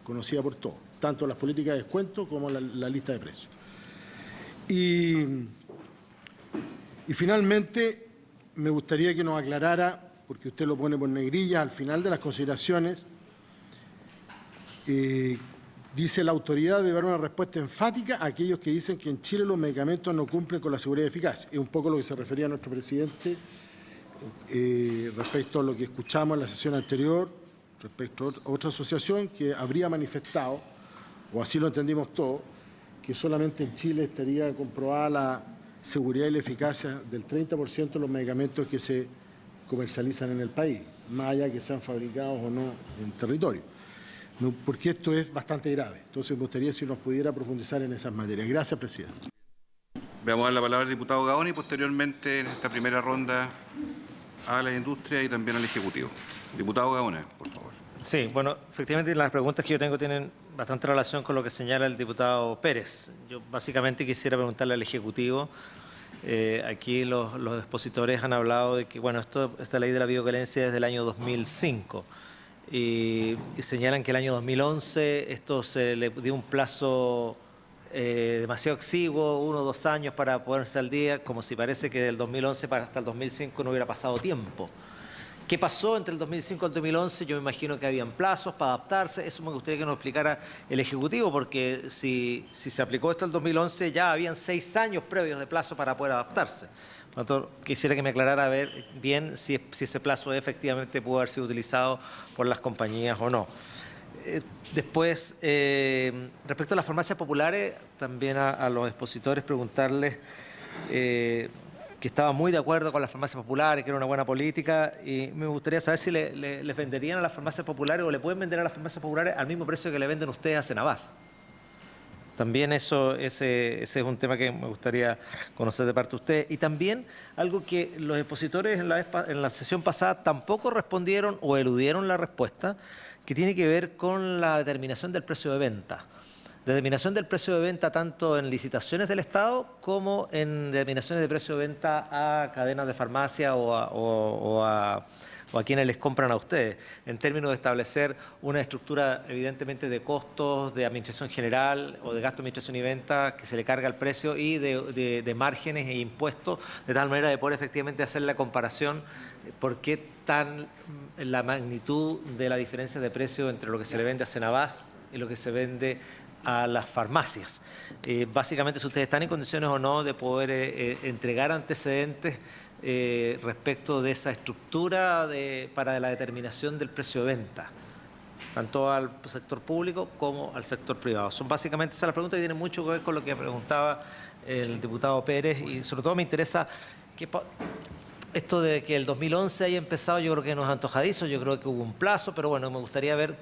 conocida por todos, tanto las políticas de descuento como la lista de precios. Y finalmente, me gustaría que nos aclarara, porque usted lo pone por negrilla al final de las consideraciones, dice: la autoridad debe dar una respuesta enfática a aquellos que dicen que en Chile los medicamentos no cumplen con la seguridad y eficacia. Es un poco lo que se refería a nuestro presidente respecto a lo que escuchamos en la sesión anterior, respecto a otra asociación que habría manifestado, o así lo entendimos todos, que solamente en Chile estaría comprobada la seguridad y la eficacia del 30% de los medicamentos que se comercializan en el país, más allá que sean fabricados o no en territorio. Porque esto es bastante grave. Entonces, me gustaría si nos pudiera profundizar en esas materias. Gracias, presidente. Vamos a dar la palabra al diputado Gaona y posteriormente en esta primera ronda a la industria y también al Ejecutivo. Diputado Gaona, por favor. Sí, bueno, efectivamente las preguntas que yo tengo tienen bastante relación con lo que señala el diputado Pérez. Yo básicamente quisiera preguntarle al Ejecutivo. Aquí los expositores han hablado de que, bueno, esta ley de la bioviolencia es del año 2005 y señalan que el año 2011 esto se le dio un plazo demasiado exiguo, 1 o 2 años para ponerse al día, como si parece que del 2011 hasta el 2005 no hubiera pasado tiempo. ¿Qué pasó entre el 2005 y el 2011? Yo me imagino que habían plazos para adaptarse. Eso me gustaría que nos explicara el Ejecutivo, porque si se aplicó esto en el 2011, ya habían 6 años previos de plazo para poder adaptarse. Por lo tanto, quisiera que me aclarara bien si ese plazo efectivamente pudo haber sido utilizado por las compañías o no. Después, respecto a las farmacias populares, también a los expositores preguntarles que estaba muy de acuerdo con las farmacias populares, que era una buena política, y me gustaría saber si les venderían a las farmacias populares o le pueden vender a las farmacias populares al mismo precio que le venden ustedes a Cenabás. También ese es un tema que me gustaría conocer de parte de ustedes. Y también algo que los expositores en la sesión pasada tampoco respondieron o eludieron la respuesta, que tiene que ver con la determinación del precio de venta. Determinación del precio de venta tanto en licitaciones del Estado como en determinaciones de precio de venta a cadenas de farmacia o a quienes les compran a ustedes, en términos de establecer una estructura evidentemente de costos de administración general o de gasto de administración y venta que se le carga al precio y de márgenes e impuestos, de tal manera de poder efectivamente hacer la comparación por qué tan la magnitud de la diferencia de precio entre lo que se le vende a Cenabás y lo que se vende a las farmacias. Básicamente, si ustedes están en condiciones o no de poder entregar antecedentes respecto de esa estructura para la determinación del precio de venta, tanto al sector público como al sector privado. Son básicamente esas las preguntas que tienen mucho que ver con lo que preguntaba el diputado Pérez, y sobre todo me interesa esto de que el 2011 haya empezado. Yo creo que no es antojadizo, yo creo que hubo un plazo, pero bueno, me gustaría ver,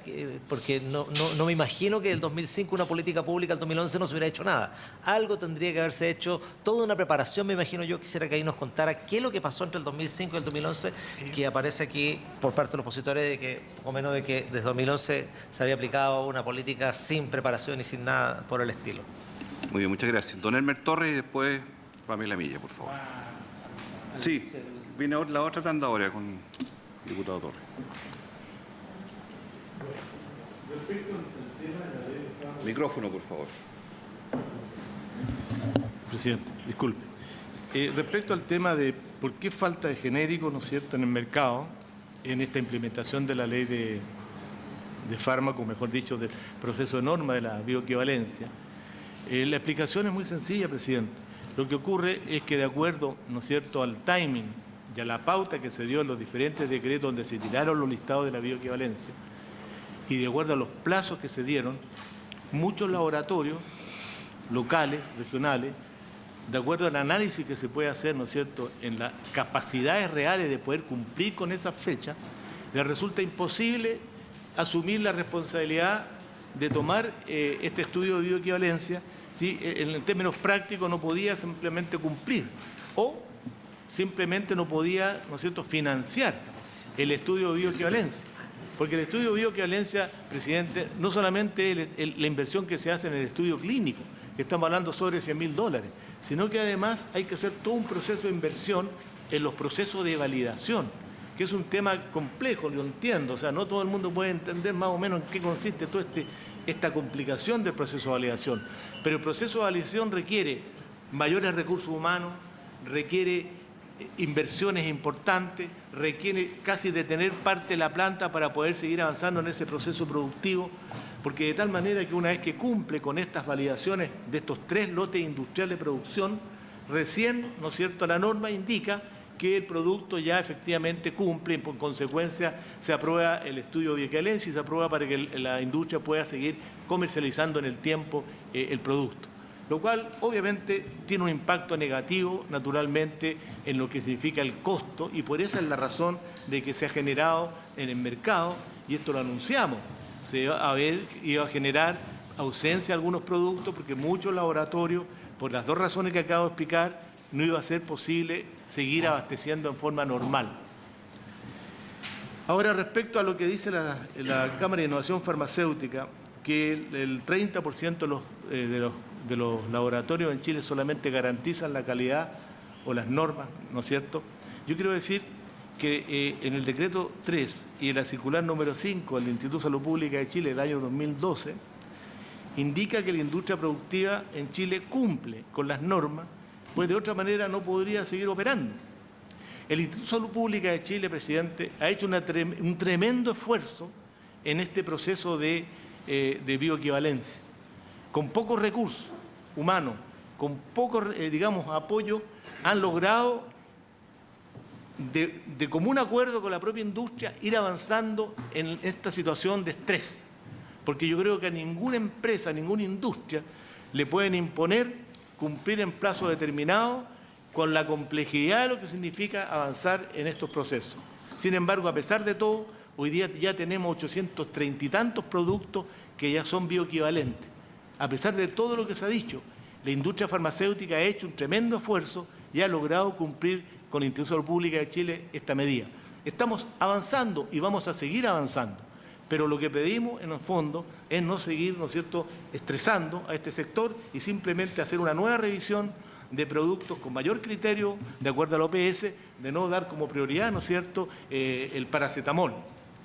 porque no me imagino que el 2005 una política pública, el 2011 no se hubiera hecho nada. Algo tendría que haberse hecho, toda una preparación, me imagino yo. Quisiera que ahí nos contara qué es lo que pasó entre el 2005 y el 2011, que aparece aquí por parte de los opositores de que, poco menos de que desde 2011 se había aplicado una política sin preparación y sin nada por el estilo. Muy bien, muchas gracias. Don Elmer Torres y después Pamela Milla, por favor. Sí. Viene la otra tanda ahora con el diputado Torres. Micrófono, por favor. Presidente, disculpe. Respecto al tema de por qué falta de genérico, ¿no es cierto?, en el mercado, en esta implementación de la ley de fármaco, mejor dicho, del proceso de norma de la bioequivalencia, la explicación es muy sencilla, presidente. Lo que ocurre es que de acuerdo, ¿no es cierto?, al timing y a la pauta que se dio en los diferentes decretos donde se tiraron los listados de la bioequivalencia, y de acuerdo a los plazos que se dieron, muchos laboratorios locales, regionales, de acuerdo al análisis que se puede hacer, ¿no es cierto?, en las capacidades reales de poder cumplir con esa fecha, les resulta imposible asumir la responsabilidad de tomar este estudio de bioequivalencia, ¿sí? En términos prácticos no podía simplemente cumplir o simplemente no podía, ¿no es cierto?, financiar el estudio de bioequivalencia. Porque el estudio de bioequivalencia, presidente, no solamente es la inversión que se hace en el estudio clínico, que estamos hablando sobre $100.000, sino que además hay que hacer todo un proceso de inversión en los procesos de validación, que es un tema complejo, lo entiendo. O sea, no todo el mundo puede entender más o menos en qué consiste toda esta complicación del proceso de validación. Pero el proceso de validación requiere mayores recursos humanos, requiere inversiones importantes, requiere casi detener parte de la planta para poder seguir avanzando en ese proceso productivo, porque de tal manera que una vez que cumple con estas validaciones de estos 3 lotes industriales de producción, recién, ¿no es cierto?, la norma indica que el producto ya efectivamente cumple y por consecuencia se aprueba el estudio de bioequivalencia y se aprueba para que la industria pueda seguir comercializando en el tiempo el producto. Lo cual obviamente tiene un impacto negativo naturalmente en lo que significa el costo y por esa es la razón de que se ha generado en el mercado, y esto lo anunciamos, se iba a generar ausencia de algunos productos porque muchos laboratorios, por las dos razones que acabo de explicar, no iba a ser posible seguir abasteciendo en forma normal. Ahora, respecto a lo que dice la Cámara de Innovación Farmacéutica, que el 30% de los laboratorios en Chile solamente garantizan la calidad o las normas, ¿no es cierto? Yo quiero decir que en el decreto 3 y en la circular número 5 del Instituto de Salud Pública de Chile del año 2012, indica que la industria productiva en Chile cumple con las normas, pues de otra manera no podría seguir operando. El Instituto de Salud Pública de Chile, presidente, ha hecho un tremendo esfuerzo en este proceso de bioequivalencia. Con pocos recursos humanos, con poco, apoyo, han logrado, de común acuerdo con la propia industria, ir avanzando en esta situación de estrés. Porque yo creo que a ninguna empresa, a ninguna industria, le pueden imponer cumplir en plazo determinado con la complejidad de lo que significa avanzar en estos procesos. Sin embargo, a pesar de todo, hoy día ya tenemos 830 y tantos productos que ya son bioequivalentes. A pesar de todo lo que se ha dicho, la industria farmacéutica ha hecho un tremendo esfuerzo y ha logrado cumplir con la Instituto de Salud Pública de Chile esta medida. Estamos avanzando y vamos a seguir avanzando, pero lo que pedimos en el fondo es no seguir, ¿no es cierto?, estresando a este sector y simplemente hacer una nueva revisión de productos con mayor criterio, de acuerdo al OPS, de no dar como prioridad, ¿no es cierto?, el paracetamol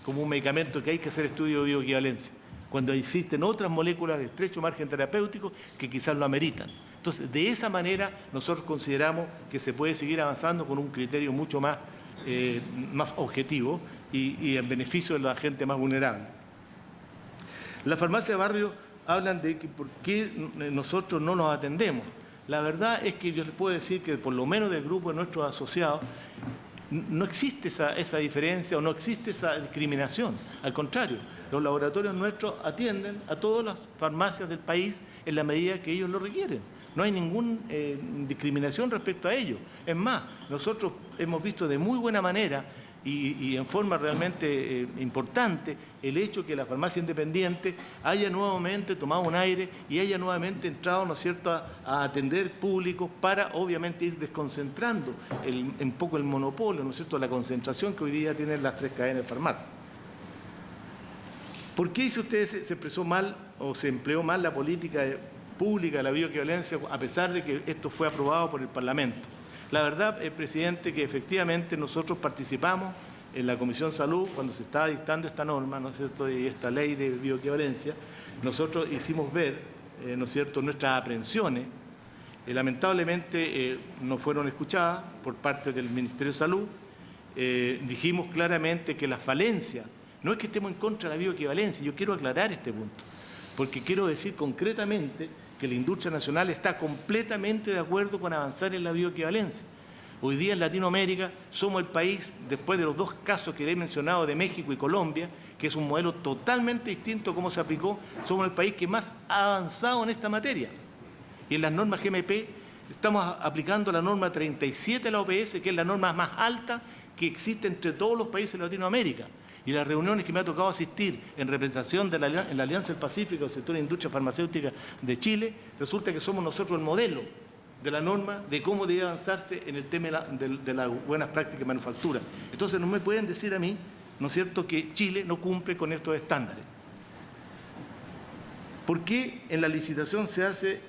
como un medicamento que hay que hacer estudio de bioequivalencia, cuando existen otras moléculas de estrecho margen terapéutico que quizás lo ameritan. Entonces, de esa manera nosotros consideramos que se puede seguir avanzando con un criterio mucho más objetivo y en beneficio de la gente más vulnerable. Las farmacias de barrio hablan de que por qué nosotros no nos atendemos. La verdad es que yo les puedo decir que por lo menos del grupo de nuestros asociados no existe esa diferencia o no existe esa discriminación. Al contrario, los laboratorios nuestros atienden a todas las farmacias del país en la medida que ellos lo requieren. No hay ninguna discriminación respecto a ello. Es más, nosotros hemos visto de muy buena manera y en forma realmente importante el hecho que la farmacia independiente haya nuevamente tomado un aire y haya nuevamente entrado, ¿no es cierto?, a atender públicos para obviamente ir desconcentrando un poco el monopolio, ¿no es cierto?, la concentración que hoy día tienen las tres cadenas de farmacia. ¿Por qué, si usted se expresó mal o se empleó mal la política pública de la bioequivalencia a pesar de que esto fue aprobado por el Parlamento? La verdad, presidente, que efectivamente nosotros participamos en la Comisión de Salud cuando se estaba dictando esta norma, ¿no es cierto?, y esta ley de bioequivalencia. Nosotros hicimos ver, ¿no es cierto?, nuestras aprehensiones. Lamentablemente no fueron escuchadas por parte del Ministerio de Salud. Dijimos claramente que la falencia, no es que estemos en contra de la bioequivalencia, yo quiero aclarar este punto, porque quiero decir concretamente que la industria nacional está completamente de acuerdo con avanzar en la bioequivalencia. Hoy día en Latinoamérica somos el país, después de los dos casos que he mencionado de México y Colombia, que es un modelo totalmente distinto a cómo se aplicó, somos el país que más ha avanzado en esta materia. Y en las normas GMP estamos aplicando la norma 37 de la OPS, que es la norma más alta que existe entre todos los países de Latinoamérica. Y las reuniones que me ha tocado asistir en representación de en la Alianza del Pacífico del sector de industria farmacéutica de Chile, resulta que somos nosotros el modelo de la norma de cómo debe avanzarse en el tema de las buenas prácticas de manufactura. Entonces no me pueden decir a mí, ¿no es cierto?, que Chile no cumple con estos estándares. ¿Por qué en la licitación se hace?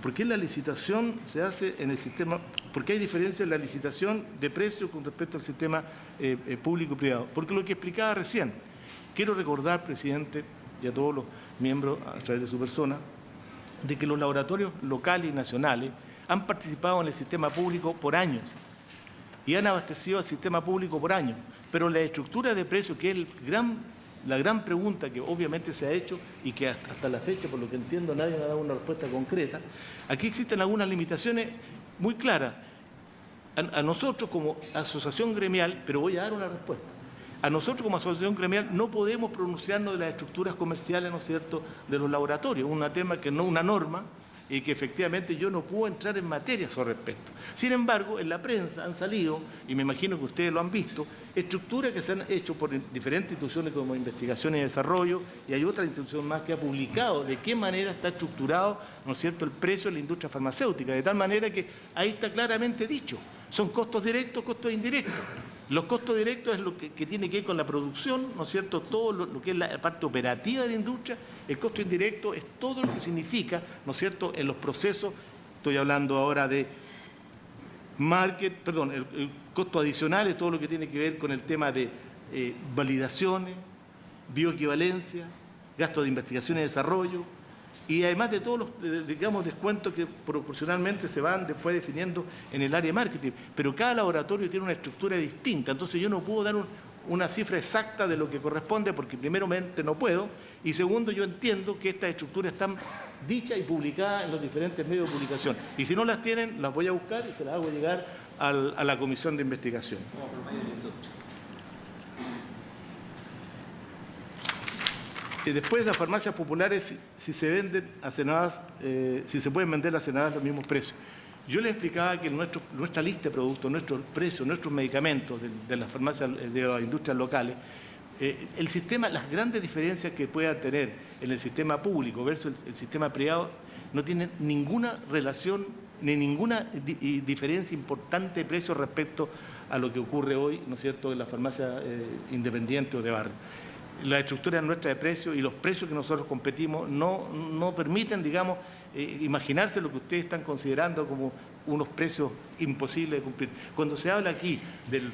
¿Por qué en la licitación se hace en el sistema? ¿Por qué hay diferencia en la licitación de precios con respecto al sistema público y privado? Porque lo que explicaba recién, quiero recordar, presidente, y a todos los miembros a través de su persona, de que los laboratorios locales y nacionales han participado en el sistema público por años y han abastecido al sistema público por años, pero la estructura de precios, que es la gran pregunta que obviamente se ha hecho y que hasta la fecha, por lo que entiendo, nadie ha dado una respuesta concreta, aquí existen algunas limitaciones muy claras. a nosotros como asociación gremial, pero voy a dar una respuesta. A nosotros como asociación gremial no podemos pronunciarnos de las estructuras comerciales, ¿no es cierto?, de los laboratorios, un tema que no una norma y que efectivamente yo no puedo entrar en materia sobre respecto. Sin embargo, en la prensa han salido, y me imagino que ustedes lo han visto, estructuras que se han hecho por diferentes instituciones como Investigación y Desarrollo, y hay otra institución más que ha publicado de qué manera está estructurado, ¿no es cierto?, el precio de la industria farmacéutica, de tal manera que ahí está claramente dicho, son costos directos, costos indirectos. Los costos directos es lo que tiene que ver con la producción, ¿no es cierto?, todo lo que es la parte operativa de la industria. El costo indirecto es todo lo que significa, ¿no es cierto?, en los procesos, estoy hablando ahora de el costo adicional es todo lo que tiene que ver con el tema de validaciones, bioequivalencia, gastos de investigación y desarrollo, y además de todos los, digamos, descuentos que proporcionalmente se van después definiendo en el área de marketing. Pero cada laboratorio tiene una estructura distinta, entonces yo no puedo dar una cifra exacta de lo que corresponde, porque primeramente no puedo, y segundo, yo entiendo que estas estructuras están dichas y publicadas en los diferentes medios de publicación. Y si no las tienen, las voy a buscar y se las hago llegar a la comisión de investigación. Después las farmacias populares, si se venden a Senadas, si se pueden vender a Senadas a los mismos precios. Yo les explicaba que nuestra lista de productos, nuestros precios, nuestros medicamentos de las farmacias, de las industrias locales, el sistema, las grandes diferencias que pueda tener en el sistema público versus el sistema privado no tienen ninguna relación ni ninguna diferencia importante de precio respecto a lo que ocurre hoy, ¿no es cierto?, en la farmacia independiente o de barrio. La estructura nuestra de precios y los precios que nosotros competimos no permiten, digamos, imaginarse lo que ustedes están considerando como unos precios imposibles de cumplir. Cuando se habla aquí del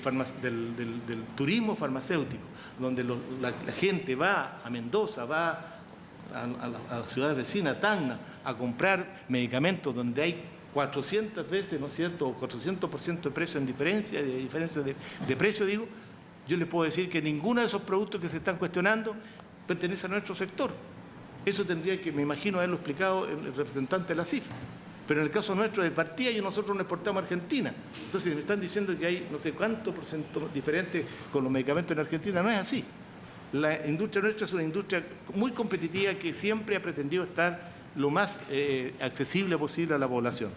turismo farmacéutico, donde la gente va a Mendoza, va a la ciudad vecina, a Tacna, a comprar medicamentos donde hay 400 veces, ¿no es cierto?, o 400% de precio en diferencia de precio, digo, yo les puedo decir que ninguno de esos productos que se están cuestionando pertenece a nuestro sector. Eso tendría que, me imagino, haberlo explicado el representante de la CIF. Pero en el caso nuestro de partida, nosotros no exportamos a Argentina. Entonces me están diciendo que hay no sé cuánto por ciento diferente con los medicamentos en Argentina. No es así. La industria nuestra es una industria muy competitiva que siempre ha pretendido estar lo más accesible posible a la población.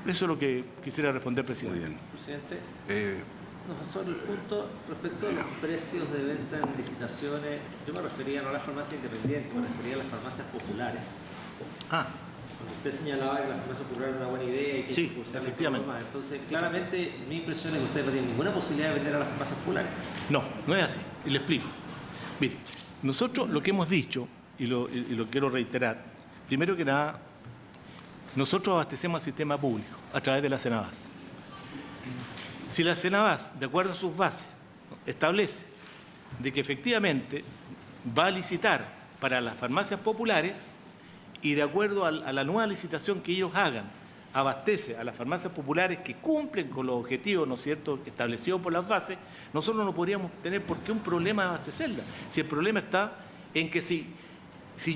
Eso es lo que quisiera responder, presidente. Muy bien. Presidente. No, sobre el punto respecto a los precios de venta en licitaciones, yo me refería no a las farmacias independientes, me refería a las farmacias populares. Cuando usted señalaba que las farmacias populares era una buena idea y que sí, efectivamente. Entonces, claramente, mi impresión es que usted no tiene ninguna posibilidad de vender a las farmacias populares. No, no es así. Y le explico. Mire, nosotros lo que hemos dicho, y lo quiero reiterar, primero que nada, nosotros abastecemos al sistema público a través de la Senabas. Si la Senabas, de acuerdo a sus bases, establece de que efectivamente va a licitar para las farmacias populares y de acuerdo a la nueva licitación que ellos hagan, abastece a las farmacias populares que cumplen con los objetivos, ¿no es cierto?, establecidos por las bases, nosotros no podríamos tener por qué un problema de abastecerla. Si el problema está en que si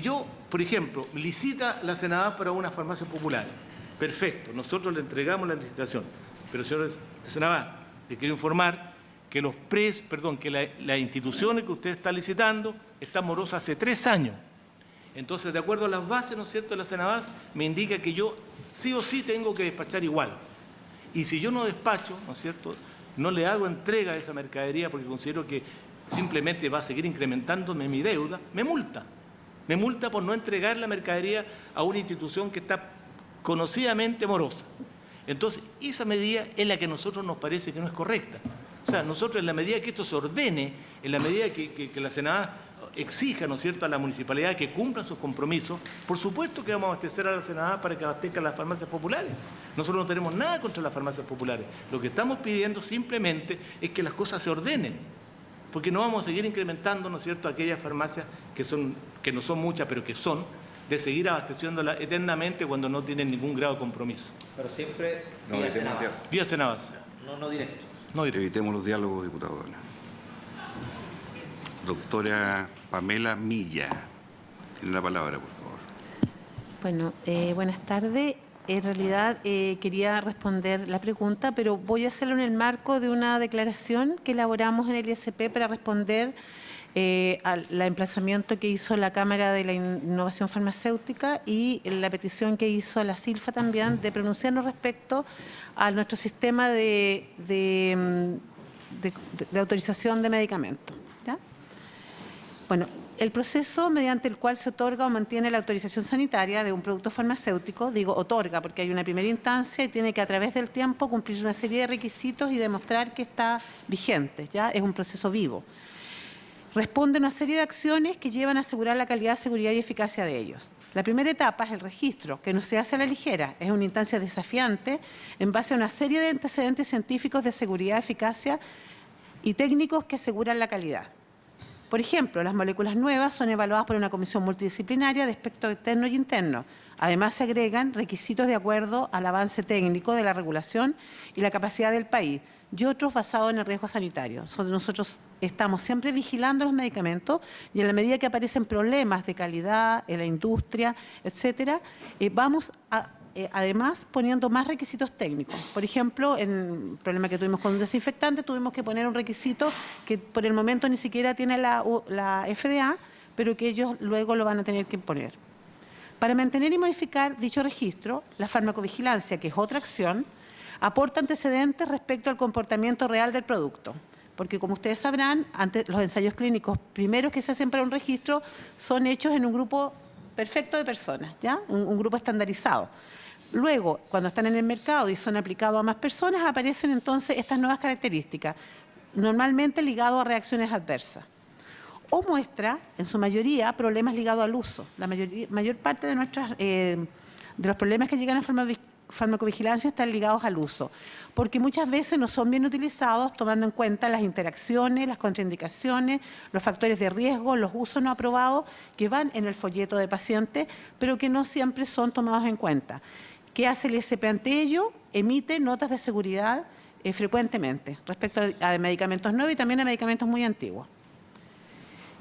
yo, por ejemplo, licita la Senabas para unas farmacias populares, perfecto, nosotros le entregamos la licitación. Pero, señores de Senabas, le quiero informar que las instituciones que usted está licitando están morosas hace 3 años. Entonces, de acuerdo a las bases, ¿no es cierto?, de la Senabas, me indica que yo sí o sí tengo que despachar igual. Y si yo no despacho, ¿no es cierto?, no le hago entrega de esa mercadería porque considero que simplemente va a seguir incrementándome mi deuda, me multa. Me multa por no entregar la mercadería a una institución que está conocidamente morosa. Entonces, esa medida es la que a nosotros nos parece que no es correcta. O sea, nosotros en la medida que esto se ordene, en la medida que la Senada exija, ¿no es cierto?, a la municipalidad que cumplan sus compromisos, por supuesto que vamos a abastecer a la Senada para que abastezcan las farmacias populares. Nosotros no tenemos nada contra las farmacias populares. Lo que estamos pidiendo simplemente es que las cosas se ordenen, porque no vamos a seguir incrementando, ¿no es cierto?, aquellas farmacias que no son muchas, pero que son, de seguir abasteciéndola eternamente cuando no tienen ningún grado de compromiso. Pero siempre No, vía Senabas. Vía Senabas. No directo. No directo. Evitemos los diálogos, diputado. Doctora Pamela Milla, tiene la palabra, por favor. Bueno, buenas tardes. En realidad quería responder la pregunta, pero voy a hacerlo en el marco de una declaración que elaboramos en el ISP para responder al emplazamiento que hizo la Cámara de la Innovación Farmacéutica y la petición que hizo la SILFA también de pronunciarnos respecto a nuestro sistema de autorización de medicamentos. ¿Ya? Bueno, el proceso mediante el cual se otorga o mantiene la autorización sanitaria de un producto farmacéutico, digo otorga porque hay una primera instancia y tiene que a través del tiempo cumplir una serie de requisitos y demostrar que está vigente, ¿ya? Es un proceso vivo. Responde a una serie de acciones que llevan a asegurar la calidad, seguridad y eficacia de ellos. La primera etapa es el registro, que no se hace a la ligera, es una instancia desafiante en base a una serie de antecedentes científicos de seguridad, eficacia y técnicos que aseguran la calidad. Por ejemplo, las moléculas nuevas son evaluadas por una comisión multidisciplinaria de aspectos externos y internos. Además, se agregan requisitos de acuerdo al avance técnico de la regulación y la capacidad del país, y otros basados en el riesgo sanitario. Nosotros estamos siempre vigilando los medicamentos y en la medida que aparecen problemas de calidad en la industria, etcétera, vamos además poniendo más requisitos técnicos. Por ejemplo, en el problema que tuvimos con un desinfectante, tuvimos que poner un requisito que por el momento ni siquiera tiene la FDA, pero que ellos luego lo van a tener que poner. Para mantener y modificar dicho registro, la farmacovigilancia, que es otra acción, aporta antecedentes respecto al comportamiento real del producto. Porque, como ustedes sabrán, los ensayos clínicos primeros que se hacen para un registro son hechos en un grupo perfecto de personas, ¿ya? Un grupo estandarizado. Luego, cuando están en el mercado y son aplicados a más personas, aparecen entonces estas nuevas características, normalmente ligadas a reacciones adversas. O muestra, en su mayoría, problemas ligados al uso. La mayor parte de los problemas que llegan a farmacovigilancia están ligados al uso, porque muchas veces no son bien utilizados tomando en cuenta las interacciones, las contraindicaciones, los factores de riesgo, los usos no aprobados que van en el folleto de paciente, pero que no siempre son tomados en cuenta. ¿Qué hace el ISP ante ello? Emite notas de seguridad frecuentemente respecto a medicamentos nuevos y también a medicamentos muy antiguos.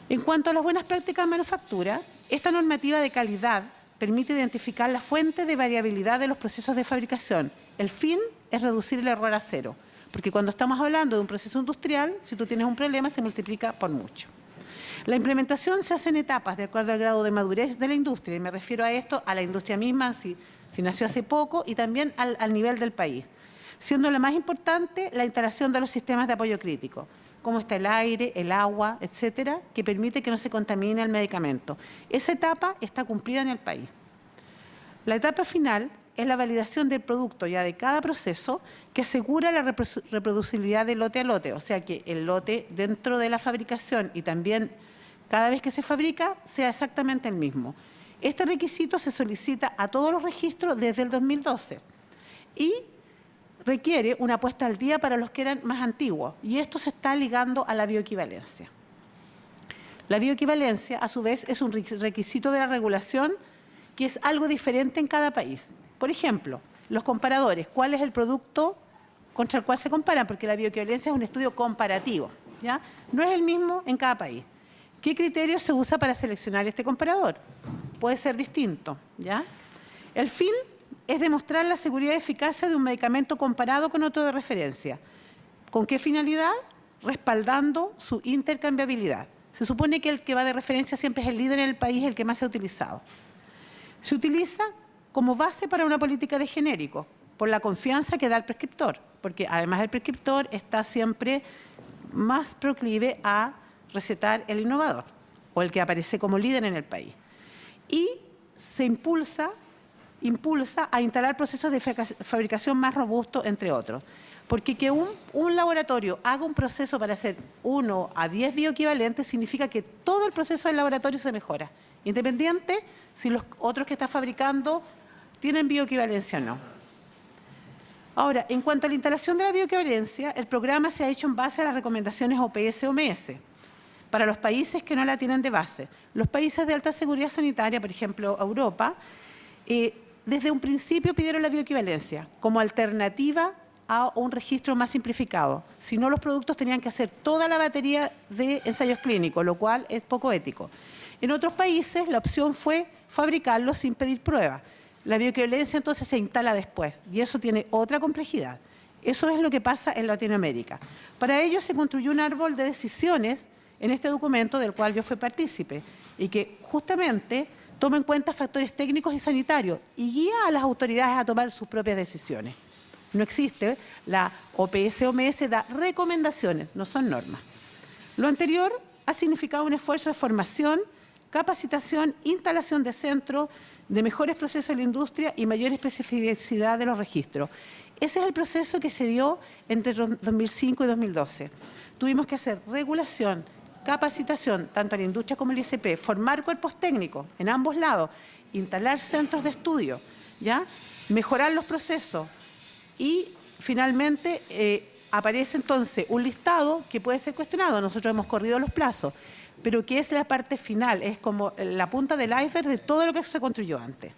En cuanto a las buenas prácticas de manufactura, esta normativa de calidad permite identificar la fuente de variabilidad de los procesos de fabricación. El fin es reducir el error a cero, porque cuando estamos hablando de un proceso industrial, si tú tienes un problema, se multiplica por mucho. La implementación se hace en etapas de acuerdo al grado de madurez de la industria, y me refiero a esto, a la industria misma, si nació hace poco, y también al nivel del país, siendo la más importante la instalación de los sistemas de apoyo crítico, como está el aire, el agua, etcétera, que permite que no se contamine el medicamento. Esa etapa está cumplida en el país. La etapa final es la validación del producto ya de cada proceso que asegura la reproducibilidad de lote a lote, o sea que el lote dentro de la fabricación y también cada vez que se fabrica sea exactamente el mismo. Este requisito se solicita a todos los registros desde el 2012 y requiere una puesta al día para los que eran más antiguos, y esto se está ligando a la bioequivalencia. La bioequivalencia, a su vez, es un requisito de la regulación que es algo diferente en cada país. Por ejemplo, los comparadores, ¿cuál es el producto contra el cual se comparan? Porque la bioequivalencia es un estudio comparativo, ¿ya? No es el mismo en cada país. ¿Qué criterio se usa para seleccionar este comparador? Puede ser distinto, ¿ya? El fin es demostrar la seguridad y eficacia de un medicamento comparado con otro de referencia. ¿Con qué finalidad? Respaldando su intercambiabilidad. Se supone que el que va de referencia siempre es el líder en el país, el que más se ha utilizado. Se utiliza como base para una política de genérico, por la confianza que da el prescriptor, porque además el prescriptor está siempre más proclive a recetar el innovador o el que aparece como líder en el país. Y se impulsa a instalar procesos de fabricación más robustos, entre otros. Porque que un laboratorio haga un proceso para hacer 1 a 10 bioequivalentes significa que todo el proceso del laboratorio se mejora, independiente si los otros que está fabricando tienen bioequivalencia o no. Ahora, en cuanto a la instalación de la bioequivalencia, el programa se ha hecho en base a las recomendaciones OPS-OMS para los países que no la tienen de base. Los países de alta seguridad sanitaria, por ejemplo, Europa, desde un principio pidieron la bioequivalencia como alternativa a un registro más simplificado. Si no, los productos tenían que hacer toda la batería de ensayos clínicos, lo cual es poco ético. En otros países, la opción fue fabricarlos sin pedir pruebas. La bioequivalencia entonces se instala después y eso tiene otra complejidad. Eso es lo que pasa en Latinoamérica. Para ello se construyó un árbol de decisiones en este documento del cual yo fui partícipe y que justamente toma en cuenta factores técnicos y sanitarios y guía a las autoridades a tomar sus propias decisiones. No existe, la OPS-OMS da recomendaciones, no son normas. Lo anterior ha significado un esfuerzo de formación, capacitación, instalación de centros, de mejores procesos en la industria y mayor especificidad de los registros. Ese es el proceso que se dio entre 2005 y 2012. Tuvimos que hacer regulación, capacitación, tanto en la industria como en el ICP, formar cuerpos técnicos en ambos lados, instalar centros de estudio, ¿ya? Mejorar los procesos y finalmente aparece entonces un listado que puede ser cuestionado. Nosotros hemos corrido los plazos, pero que es la parte final, es como la punta del iceberg de todo lo que se construyó antes.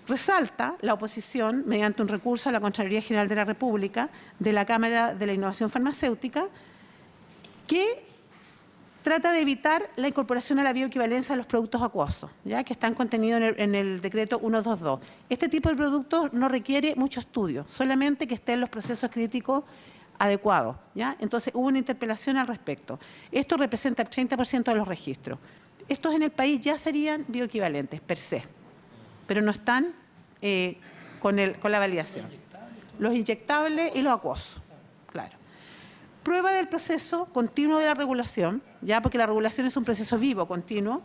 Resalta la oposición, mediante un recurso a la Contraloría General de la República, de la Cámara de la Innovación Farmacéutica, que trata de evitar la incorporación a la bioequivalencia de los productos acuosos, ¿ya? Que están contenidos en el decreto 122. Este tipo de productos no requiere mucho estudio, solamente que estén los procesos críticos adecuados, ¿ya? Entonces hubo una interpelación al respecto. Esto representa el 30% de los registros. Estos en el país ya serían bioequivalentes per se, pero no están con la validación. Los inyectables y los acuosos, claro. Prueba del proceso continuo de la regulación, ya porque la regulación es un proceso vivo, continuo,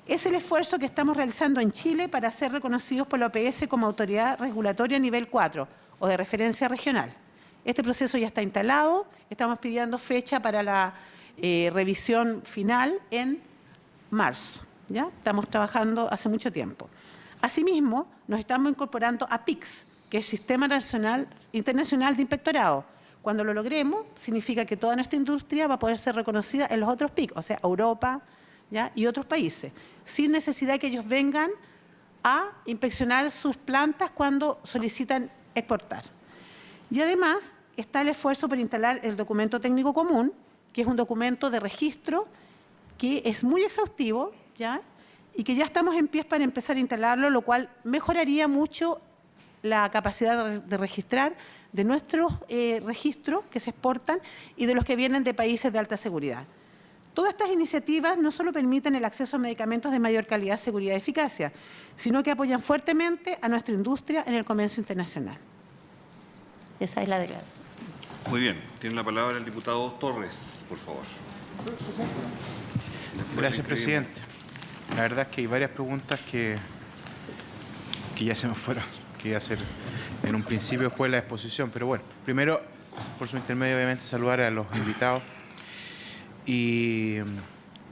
es el esfuerzo que estamos realizando en Chile para ser reconocidos por la OPS como autoridad regulatoria nivel 4 o de referencia regional. Este proceso ya está instalado, estamos pidiendo fecha para la revisión final en marzo, ¿ya? Estamos trabajando hace mucho tiempo. Asimismo, nos estamos incorporando a PICS, que es el Sistema Internacional de Inspectorado. Cuando lo logremos, significa que toda nuestra industria va a poder ser reconocida en los otros PIC, o sea, Europa, ¿ya? Y otros países, sin necesidad de que ellos vengan a inspeccionar sus plantas cuando solicitan exportar. Y además está el esfuerzo por instalar el documento técnico común, que es un documento de registro que es muy exhaustivo, ¿ya? Y que ya estamos en pie para empezar a instalarlo, lo cual mejoraría mucho la capacidad de registrar de nuestros registros que se exportan y de los que vienen de países de alta seguridad. Todas estas iniciativas no solo permiten el acceso a medicamentos de mayor calidad, seguridad y eficacia, sino que apoyan fuertemente a nuestra industria en el comercio internacional. Esa es la declaración. Muy bien. Tiene la palabra el diputado Torres, por favor. Gracias, presidente. La verdad es que hay varias preguntas que ya se me fueron, que iba a hacer en un principio después de la exposición. Pero bueno, primero, por su intermedio, obviamente, saludar a los invitados y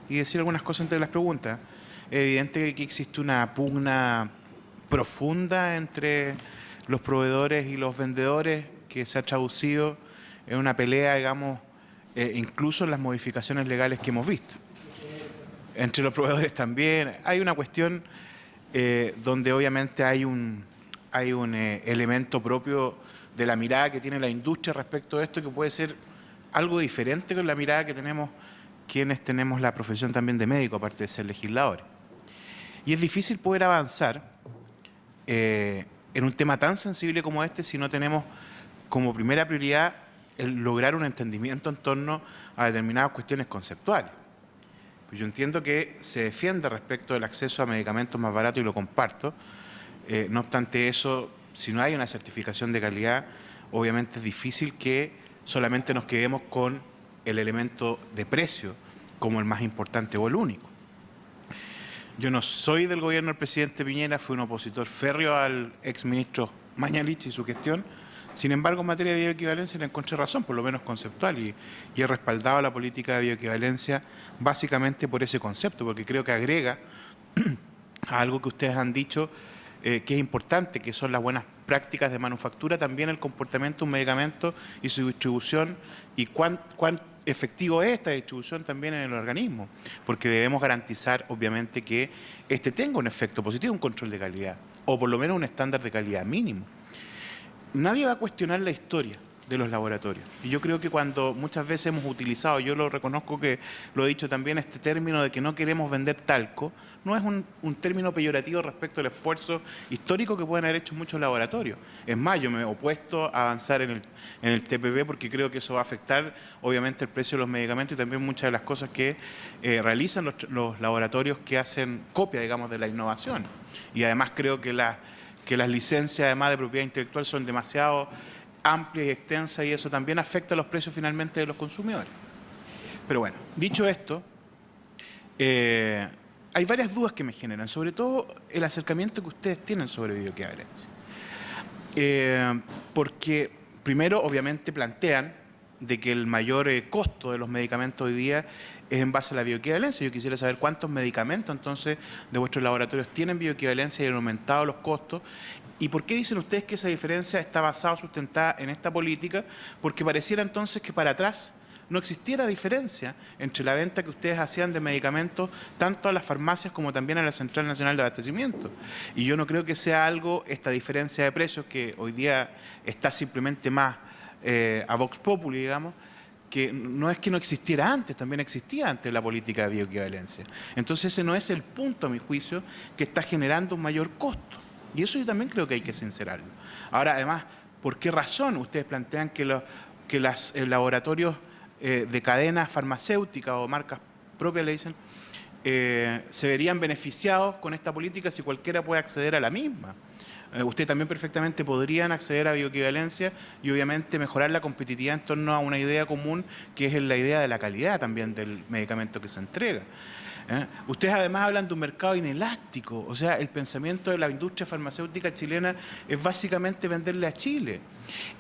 decir algunas cosas entre las preguntas. Es evidente que existe una pugna profunda entre los proveedores y los vendedores que se ha traducido en una pelea, digamos, incluso en las modificaciones legales que hemos visto. Entre los proveedores también hay una cuestión donde obviamente hay un elemento propio de la mirada que tiene la industria respecto a esto que puede ser algo diferente con la mirada que tenemos quienes tenemos la profesión también de médico, aparte de ser legisladores. Y es difícil poder avanzar en un tema tan sensible como este si no tenemos como primera prioridad el lograr un entendimiento en torno a determinadas cuestiones conceptuales. Pues yo entiendo que se defiende respecto del acceso a medicamentos más baratos y lo comparto. No obstante eso, si no hay una certificación de calidad, obviamente es difícil que solamente nos quedemos con el elemento de precio como el más importante o el único. Yo no soy del gobierno del presidente Piñera, fui un opositor férreo al exministro Mañalich y su gestión. Sin embargo, en materia de bioequivalencia le encontré razón, por lo menos conceptual, y he respaldado la política de bioequivalencia básicamente por ese concepto, porque creo que agrega a algo que ustedes han dicho que es importante, que son las buenas prácticas de manufactura, también el comportamiento de un medicamento y su distribución y cuán efectivo es esta distribución también en el organismo, porque debemos garantizar obviamente que este tenga un efecto positivo, un control de calidad, o por lo menos un estándar de calidad mínimo. Nadie va a cuestionar la historia de los laboratorios. Y yo creo que cuando muchas veces hemos utilizado, yo lo reconozco que lo he dicho también, este término de que no queremos vender talco, no es un término peyorativo respecto al esfuerzo histórico que pueden haber hecho muchos laboratorios. Es más, yo me he opuesto a avanzar en el TPP porque creo que eso va a afectar obviamente el precio de los medicamentos y también muchas de las cosas que realizan los laboratorios que hacen copia, digamos, de la innovación. Y además creo que las licencias, además de propiedad intelectual, son demasiado amplias y extensas y eso también afecta los precios finalmente de los consumidores. Pero bueno, dicho esto, hay varias dudas que me generan, sobre todo el acercamiento que ustedes tienen sobre bioequivalencia. Porque primero, obviamente, plantean de que el mayor costo de los medicamentos hoy día es en base a la bioequivalencia. Yo quisiera saber cuántos medicamentos entonces de vuestros laboratorios tienen bioequivalencia y han aumentado los costos. ¿Y por qué dicen ustedes que esa diferencia está basada o sustentada en esta política? Porque pareciera entonces que para atrás no existiera diferencia entre la venta que ustedes hacían de medicamentos tanto a las farmacias como también a la Central Nacional de Abastecimiento. Y yo no creo que sea algo, esta diferencia de precios que hoy día está simplemente más a Vox Populi, digamos, que no es que no existiera antes, también existía antes la política de bioequivalencia. Entonces ese no es el punto, a mi juicio, que está generando un mayor costo. Y eso yo también creo que hay que sincerarlo. Ahora, además, ¿por qué razón ustedes plantean que los laboratorios de cadenas farmacéuticas o marcas propias, le dicen, se verían beneficiados con esta política si cualquiera puede acceder a la misma? Ustedes también perfectamente podrían acceder a bioequivalencia y obviamente mejorar la competitividad en torno a una idea común que es la idea de la calidad también del medicamento que se entrega. Ustedes además hablan de un mercado inelástico, o sea, el pensamiento de la industria farmacéutica chilena es básicamente venderle a Chile.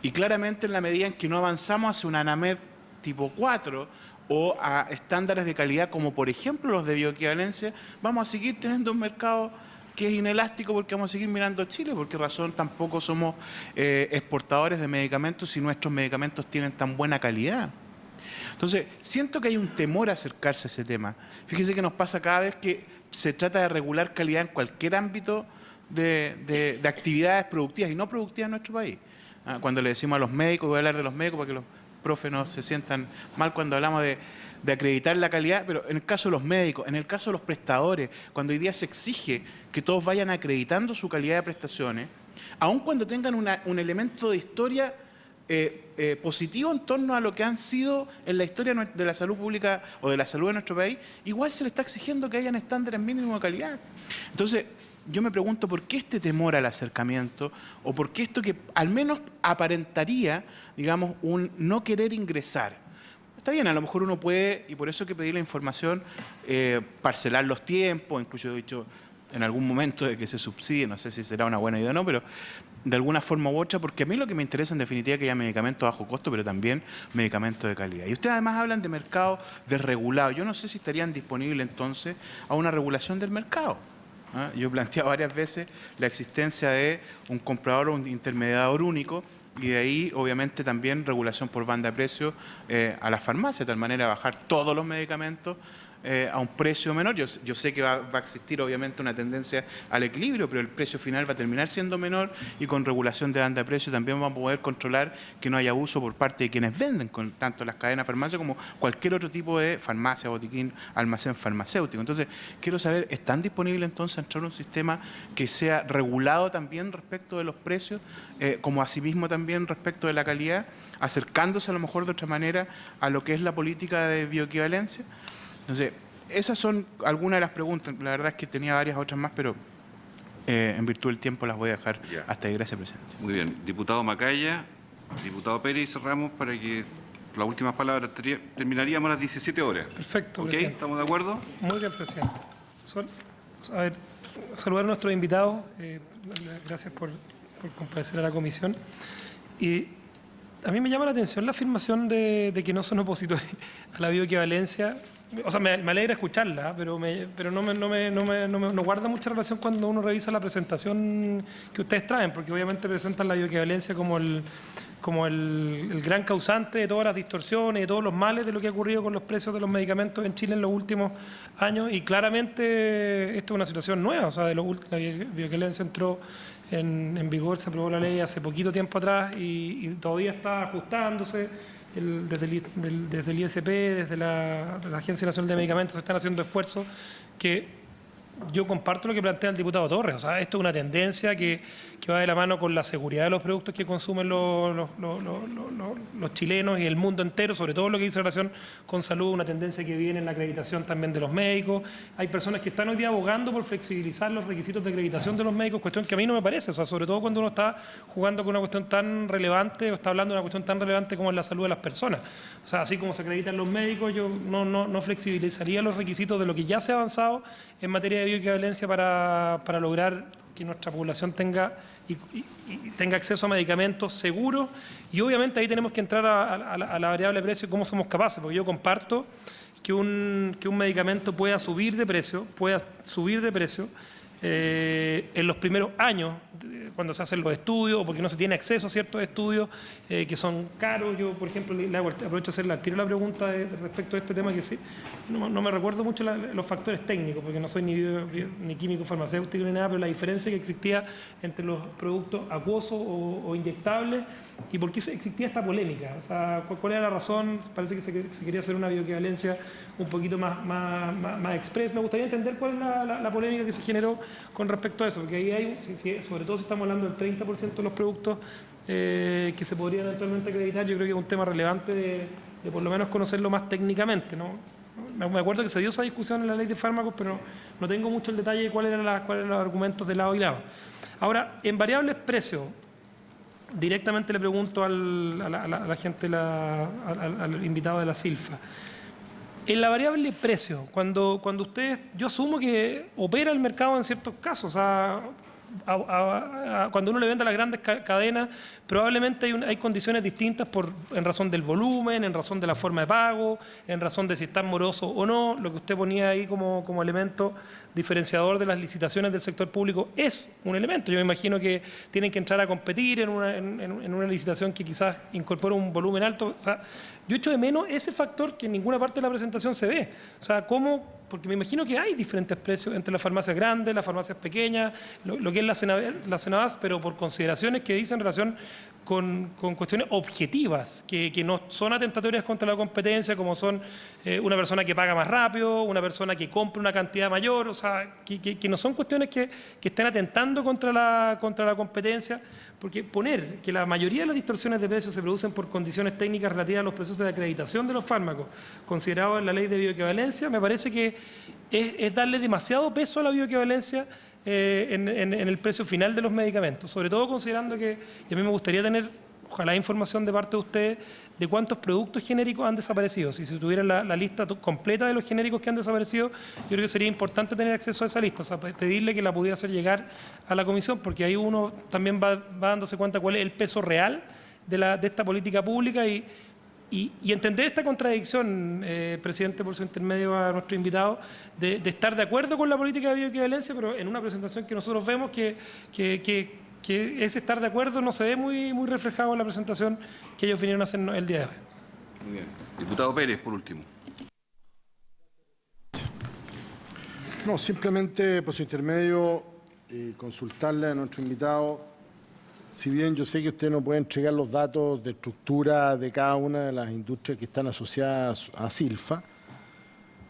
Y claramente en la medida en que no avanzamos hacia una ANAMED tipo 4 o a estándares de calidad como por ejemplo los de bioequivalencia, vamos a seguir teniendo un mercado que es inelástico porque vamos a seguir mirando a Chile. ¿Por qué razón tampoco somos exportadores de medicamentos si nuestros medicamentos tienen tan buena calidad? Entonces, siento que hay un temor a acercarse a ese tema. Fíjense que nos pasa cada vez que se trata de regular calidad en cualquier ámbito de actividades productivas y no productivas en nuestro país. Cuando le decimos a los médicos, voy a hablar de los médicos para que los profes no se sientan mal cuando hablamos de acreditar la calidad, pero en el caso de los médicos, en el caso de los prestadores, cuando hoy día se exige que todos vayan acreditando su calidad de prestaciones, aun cuando tengan un elemento de historia positivo en torno a lo que han sido en la historia de la salud pública o de la salud de nuestro país, igual se le está exigiendo que hayan estándares mínimos de calidad. Entonces, yo me pregunto por qué este temor al acercamiento o por qué esto que al menos aparentaría, digamos, un no querer ingresar. Está bien, a lo mejor uno puede, y por eso hay que pedir la información, parcelar los tiempos, incluso he dicho en algún momento de que se subsidie, no sé si será una buena idea o no, pero de alguna forma u otra, porque a mí lo que me interesa en definitiva es que haya medicamentos a bajo costo, pero también medicamentos de calidad. Y ustedes además hablan de mercado desregulado. Yo no sé si estarían disponibles entonces a una regulación del mercado. Yo he planteado varias veces la existencia de un comprador o un intermediador único y de ahí obviamente también regulación por banda de precio a las farmacias, de tal manera bajar todos los medicamentos a un precio menor. Yo sé que va a existir obviamente una tendencia al equilibrio, pero el precio final va a terminar siendo menor y con regulación de banda de precio también vamos a poder controlar que no haya abuso por parte de quienes venden, con tanto las cadenas farmacias como cualquier otro tipo de farmacia, botiquín, almacén farmacéutico. Entonces, quiero saber, ¿están disponibles entonces entrar un sistema que sea regulado también respecto de los precios, como asimismo también respecto de la calidad, acercándose a lo mejor de otra manera a lo que es la política de bioequivalencia? Entonces, esas son algunas de las preguntas. La verdad es que tenía varias otras más, pero en virtud del tiempo las voy a dejar hasta ahí. Gracias, presidente. Muy bien. Diputado Macaya, diputado Pérez, y cerramos para que las últimas palabras terminaríamos a las 17 horas. Perfecto, ¿Ok? presidente. ¿Estamos de acuerdo? Muy bien, presidente. A ver, saludar a nuestros invitados. Gracias por comparecer a la comisión. Y a mí me llama la atención la afirmación de que no son opositores a la bioequivalencia. O sea, me alegra escucharla, pero no guarda mucha relación cuando uno revisa la presentación que ustedes traen, porque obviamente presentan la bioequivalencia como el gran causante de todas las distorsiones, de todos los males de lo que ha ocurrido con los precios de los medicamentos en Chile en los últimos años, y claramente esto es una situación nueva. O sea, la bioequivalencia entró en vigor, se aprobó la ley hace poquito tiempo atrás y todavía está ajustándose. Desde el ISP, desde la Agencia Nacional de Medicamentos se están haciendo esfuerzos que yo comparto lo que plantea el diputado Torres. O sea, esto es una tendencia que va de la mano con la seguridad de los productos que consumen los chilenos y el mundo entero, sobre todo lo que dice en relación con salud, una tendencia que viene en la acreditación también de los médicos. Hay personas que están hoy día abogando por flexibilizar los requisitos de acreditación de los médicos, cuestión que a mí no me parece. O sea, sobre todo cuando uno está jugando con una cuestión tan relevante o está hablando de una cuestión tan relevante como es la salud de las personas. O sea, así como se acreditan los médicos, yo no flexibilizaría los requisitos de lo que ya se ha avanzado en materia de bioequivalencia para lograr que nuestra población tenga acceso a medicamentos seguros. Y obviamente ahí tenemos que entrar a la variable de precio y cómo somos capaces, porque yo comparto que un medicamento pueda subir de precio en los primeros años, cuando se hacen los estudios o porque no se tiene acceso a ciertos estudios que son caros. Yo, por ejemplo, aprovecho de hacerle al tiro la pregunta respecto a este tema, que sí, no me recuerdo mucho los factores técnicos, porque no soy ni químico farmacéutico ni nada, pero la diferencia que existía entre los productos acuosos o inyectables y por qué existía esta polémica. O sea, ¿cuál era la razón? Parece que se quería hacer una bioequivalencia un poquito más express. Me gustaría entender cuál es la polémica que se generó con respecto a eso, porque ahí hay, sobre todo si estamos hablando del 30% de los productos que se podrían eventualmente acreditar, yo creo que es un tema relevante de por lo menos conocerlo más técnicamente, ¿no? Me acuerdo que se dio esa discusión en la ley de fármacos, pero no tengo mucho el detalle de cuáles eran los argumentos de lado y lado. Ahora, en variables precios, directamente le pregunto a la gente, al invitado de la Silfa. En la variable precio, cuando ustedes, yo asumo que opera el mercado en ciertos casos, o sea, cuando uno le vende a las grandes cadenas, probablemente hay condiciones distintas en razón del volumen, en razón de la forma de pago, en razón de si están morosos o no. Lo que usted ponía ahí como elemento diferenciador de las licitaciones del sector público es un elemento. Yo me imagino que tienen que entrar a competir en una licitación que quizás incorpora un volumen alto. O sea, yo echo de menos ese factor que en ninguna parte de la presentación se ve. O sea, porque me imagino que hay diferentes precios entre las farmacias grandes, las farmacias pequeñas, lo que es la Senabas, pero por consideraciones que dicen en relación con cuestiones objetivas, que no son atentatorias contra la competencia, como son una persona que paga más rápido, una persona que compra una cantidad mayor, o sea, que no son cuestiones que estén atentando contra la competencia, porque poner que la mayoría de las distorsiones de precios se producen por condiciones técnicas relativas a los procesos de acreditación de los fármacos, considerados en la ley de bioequivalencia, me parece que es darle demasiado peso a la bioequivalencia en el precio final de los medicamentos, sobre todo considerando que, y a mí me gustaría tener, ojalá, información de parte de ustedes de cuántos productos genéricos han desaparecido. Si se tuviera la lista completa de los genéricos que han desaparecido, yo creo que sería importante tener acceso a esa lista, o sea, pedirle que la pudiera hacer llegar a la comisión, porque ahí uno también va dándose cuenta cuál es el peso real de esta política pública y entender esta contradicción, presidente, por su intermedio a nuestro invitado, de estar de acuerdo con la política de bioequivalencia, pero en una presentación que nosotros vemos que ese estar de acuerdo no se ve muy reflejado en la presentación que ellos vinieron a hacer el día de hoy. Muy bien. Diputado Pérez, por último. No, simplemente por su intermedio consultarle a nuestro invitado. Si bien yo sé que usted no puede entregar los datos de estructura de cada una de las industrias que están asociadas a Silfa,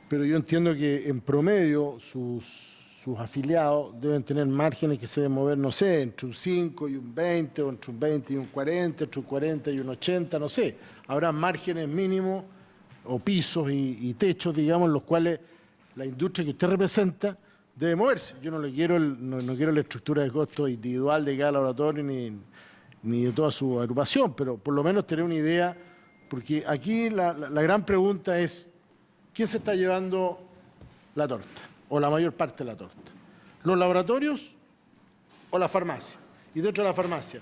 pero yo entiendo que en promedio sus afiliados deben tener márgenes que se deben mover, no sé, entre un 5 y un 20, o entre un 20 y un 40, entre un 40 y un 80, no sé. Habrá márgenes mínimos o pisos y techos, digamos, en los cuales la industria que usted representa debe moverse. Yo no quiero la estructura de costo individual de cada laboratorio ni de toda su agrupación, pero por lo menos tener una idea, porque aquí la gran pregunta es, ¿quién se está llevando la torta o la mayor parte de la torta? ¿Los laboratorios o la farmacia? Y dentro de la farmacia,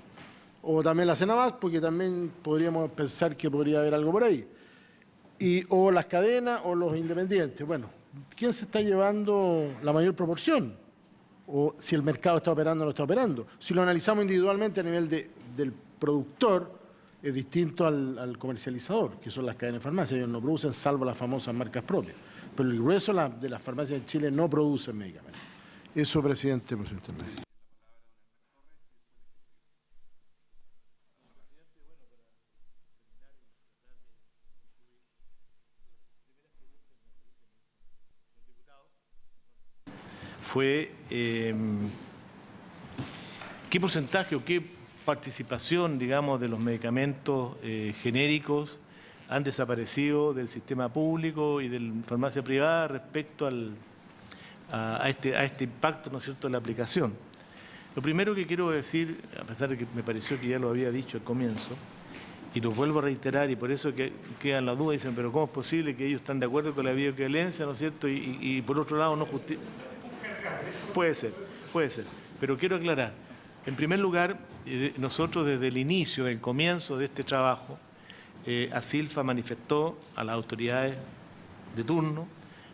o también la Senabas, porque también podríamos pensar que podría haber algo por ahí, o las cadenas o los independientes. Bueno, ¿quién se está llevando la mayor proporción? O si el mercado está operando o no está operando. Si lo analizamos individualmente a nivel del productor, es distinto al comercializador, que son las cadenas de farmacia. Ellos no producen salvo las famosas marcas propias. Pero el grueso de las farmacias en Chile no producen medicamentos. Eso, presidente, por su intermedio. fue qué porcentaje o qué participación, digamos, de los medicamentos genéricos han desaparecido del sistema público y de la farmacia privada respecto a este impacto, ¿no es cierto?, de la aplicación. Lo primero que quiero decir, a pesar de que me pareció que ya lo había dicho al comienzo, y lo vuelvo a reiterar, y por eso que quedan las dudas, dicen, pero ¿cómo es posible que ellos están de acuerdo con la bioequivalencia, ¿no es cierto?, y por otro lado no justifican? Puede ser, pero quiero aclarar. En primer lugar, nosotros desde el inicio, del comienzo de este trabajo, ASILFA manifestó a las autoridades de turno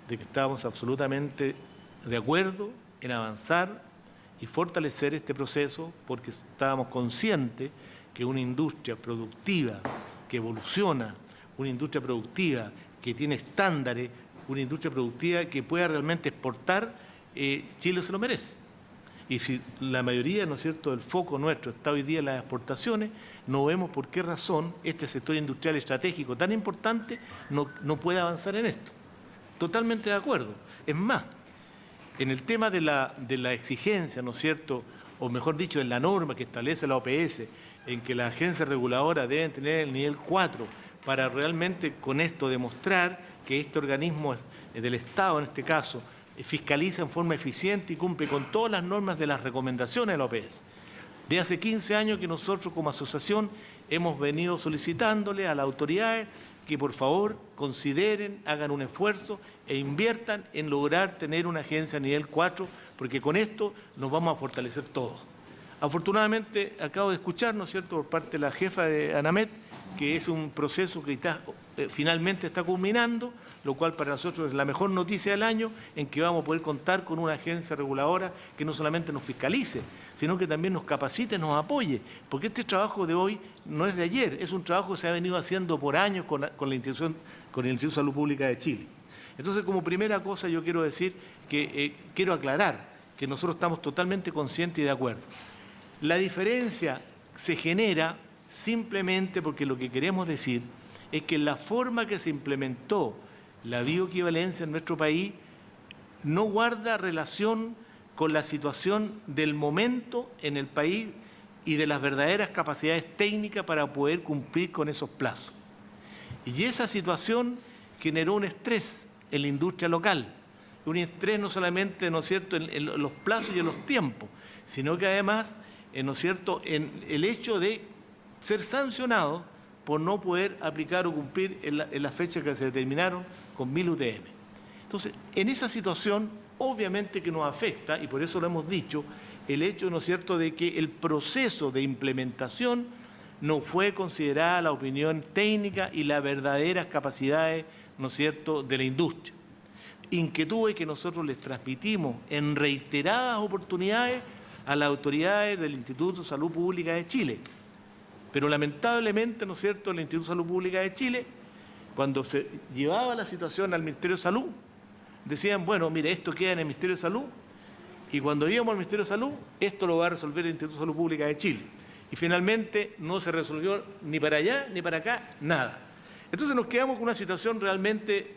de que estábamos absolutamente de acuerdo en avanzar y fortalecer este proceso porque estábamos conscientes que una industria productiva que evoluciona, una industria productiva que tiene estándares, una industria productiva que pueda realmente exportar, Chile se lo merece. Y si la mayoría, ¿no es cierto?, del foco nuestro está hoy día en las exportaciones, no vemos por qué razón este sector industrial estratégico tan importante no puede avanzar en esto. Totalmente de acuerdo. Es más, en el tema de la exigencia, ¿no es cierto?, o mejor dicho, en la norma que establece la OPS, en que las agencias reguladoras deben tener el nivel 4 para realmente con esto demostrar que este organismo del Estado, en este caso, fiscaliza en forma eficiente y cumple con todas las normas de las recomendaciones de la OPS. De hace 15 años que nosotros como asociación hemos venido solicitándole a las autoridades que por favor consideren, hagan un esfuerzo e inviertan en lograr tener una agencia a nivel 4, porque con esto nos vamos a fortalecer todos. Afortunadamente acabo de escuchar, ¿no es cierto?, por parte de la jefa de ANAMED, que es un proceso que finalmente está culminando, lo cual para nosotros es la mejor noticia del año, en que vamos a poder contar con una agencia reguladora que no solamente nos fiscalice, sino que también nos capacite, nos apoye, porque este trabajo de hoy no es de ayer, es un trabajo que se ha venido haciendo por años con el Instituto de Salud Pública de Chile. Entonces, como primera cosa, yo quiero decir que quiero aclarar que nosotros estamos totalmente conscientes y de acuerdo. La diferencia se genera simplemente porque lo que queremos decir es que la forma que se implementó la bioequivalencia en nuestro país no guarda relación con la situación del momento en el país y de las verdaderas capacidades técnicas para poder cumplir con esos plazos. Y esa situación generó un estrés en la industria local, un estrés no solamente, ¿no es cierto?, en los plazos y en los tiempos, sino que además, ¿no es cierto?, en el hecho de ser sancionado por no poder aplicar o cumplir en las fechas que se determinaron con 1000 UTM. Entonces, en esa situación, obviamente que nos afecta, y por eso lo hemos dicho, el hecho, ¿no es cierto?, de que el proceso de implementación no fue considerada la opinión técnica y las verdaderas capacidades, ¿no es cierto?, de la industria. Inquietudes que nosotros les transmitimos en reiteradas oportunidades a las autoridades del Instituto de Salud Pública de Chile. Pero lamentablemente, ¿no es cierto?, el Instituto de Salud Pública de Chile, cuando se llevaba la situación al Ministerio de Salud, decían, bueno, mire, esto queda en el Ministerio de Salud, y cuando íbamos al Ministerio de Salud, esto lo va a resolver el Instituto de Salud Pública de Chile. Y finalmente no se resolvió ni para allá ni para acá, nada. Entonces nos quedamos con una situación realmente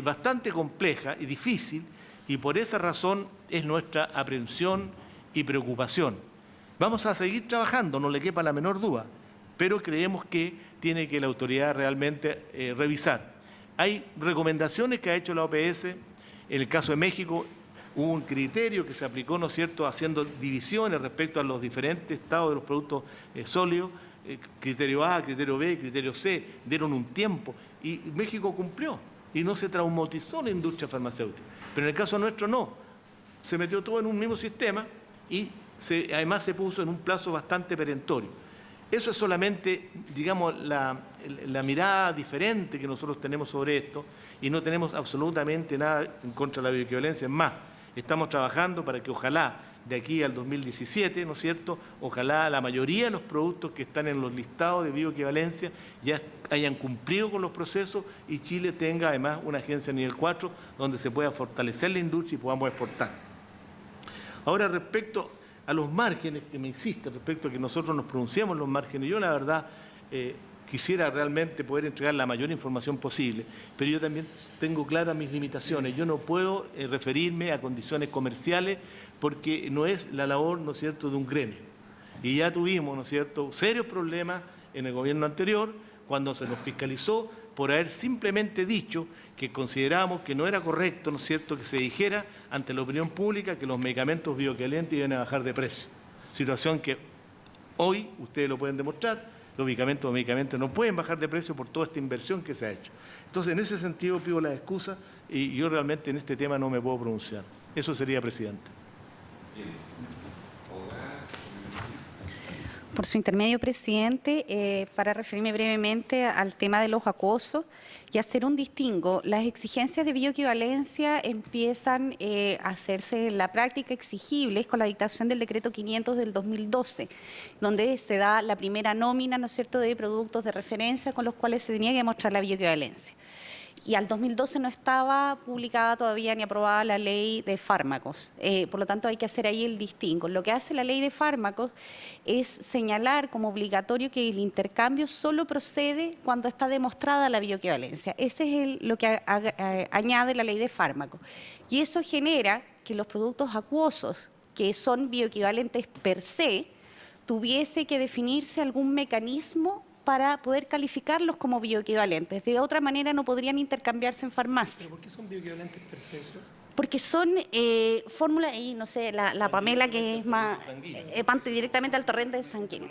bastante compleja y difícil, y por esa razón es nuestra aprehensión y preocupación. Vamos a seguir trabajando, no le quepa la menor duda, pero creemos que tiene que la autoridad realmente revisar. Hay recomendaciones que ha hecho la OPS. En el caso de México hubo un criterio que se aplicó, ¿no es cierto?, haciendo divisiones respecto a los diferentes estados de los productos sólidos, criterio A, criterio B, criterio C, dieron un tiempo y México cumplió y no se traumatizó la industria farmacéutica. Pero en el caso nuestro no, se metió todo en un mismo sistema y además se puso en un plazo bastante perentorio. Eso es solamente, digamos, la mirada diferente que nosotros tenemos sobre esto y no tenemos absolutamente nada en contra de la bioequivalencia. Es más, estamos trabajando para que ojalá de aquí al 2017, ¿no es cierto?, ojalá la mayoría de los productos que están en los listados de bioequivalencia ya hayan cumplido con los procesos y Chile tenga además una agencia nivel 4 donde se pueda fortalecer la industria y podamos exportar. Ahora, respecto a los márgenes, que me insiste, respecto a que nosotros nos pronunciamos los márgenes, yo la verdad quisiera realmente poder entregar la mayor información posible, pero yo también tengo claras mis limitaciones. Yo no puedo referirme a condiciones comerciales porque no es la labor, ¿no es cierto?, de un gremio. Y ya tuvimos, ¿no es cierto?, serios problemas en el gobierno anterior cuando se nos fiscalizó por haber simplemente dicho que considerábamos que no era correcto, ¿no es cierto?, que se dijera ante la opinión pública que los medicamentos bioequivalentes iban a bajar de precio. Situación que hoy ustedes lo pueden demostrar, los medicamentos no pueden bajar de precio por toda esta inversión que se ha hecho. Entonces, en ese sentido pido las excusas y yo realmente en este tema no me puedo pronunciar. Eso sería, presidente. Por su intermedio, presidente, para referirme brevemente al tema de los acosos y hacer un distingo. Las exigencias de bioequivalencia empiezan a hacerse en la práctica exigibles con la dictación del decreto 500 del 2012, donde se da la primera nómina, ¿no es cierto?, de productos de referencia con los cuales se tenía que demostrar la bioequivalencia. Y al 2012 no estaba publicada todavía ni aprobada la ley de fármacos. Por lo tanto, hay que hacer ahí el distingo. Lo que hace la ley de fármacos es señalar como obligatorio que el intercambio solo procede cuando está demostrada la bioequivalencia. Ese es lo que añade la ley de fármacos. Y eso genera que los productos acuosos, que son bioequivalentes per se, tuviese que definirse algún mecanismo para poder calificarlos como bioequivalentes. De otra manera no podrían intercambiarse en farmacia. ¿Pero por qué son bioequivalentes per se? Porque son fórmulas, y no sé, la Pamela que es más, van directamente al torrente sanguíneo.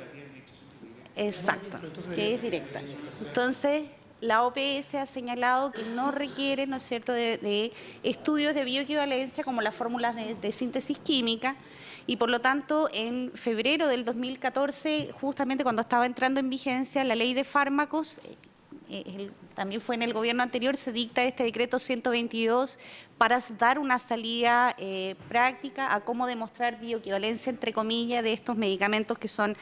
Exacto, que es directa. Entonces, la OPS ha señalado que no requiere, ¿no es cierto?, de estudios de bioequivalencia como las fórmulas de síntesis química, y por lo tanto en febrero del 2014, justamente cuando estaba entrando en vigencia la ley de fármacos, también fue en el gobierno anterior, se dicta este decreto 122 para dar una salida práctica a cómo demostrar bioequivalencia, entre comillas, de estos medicamentos que son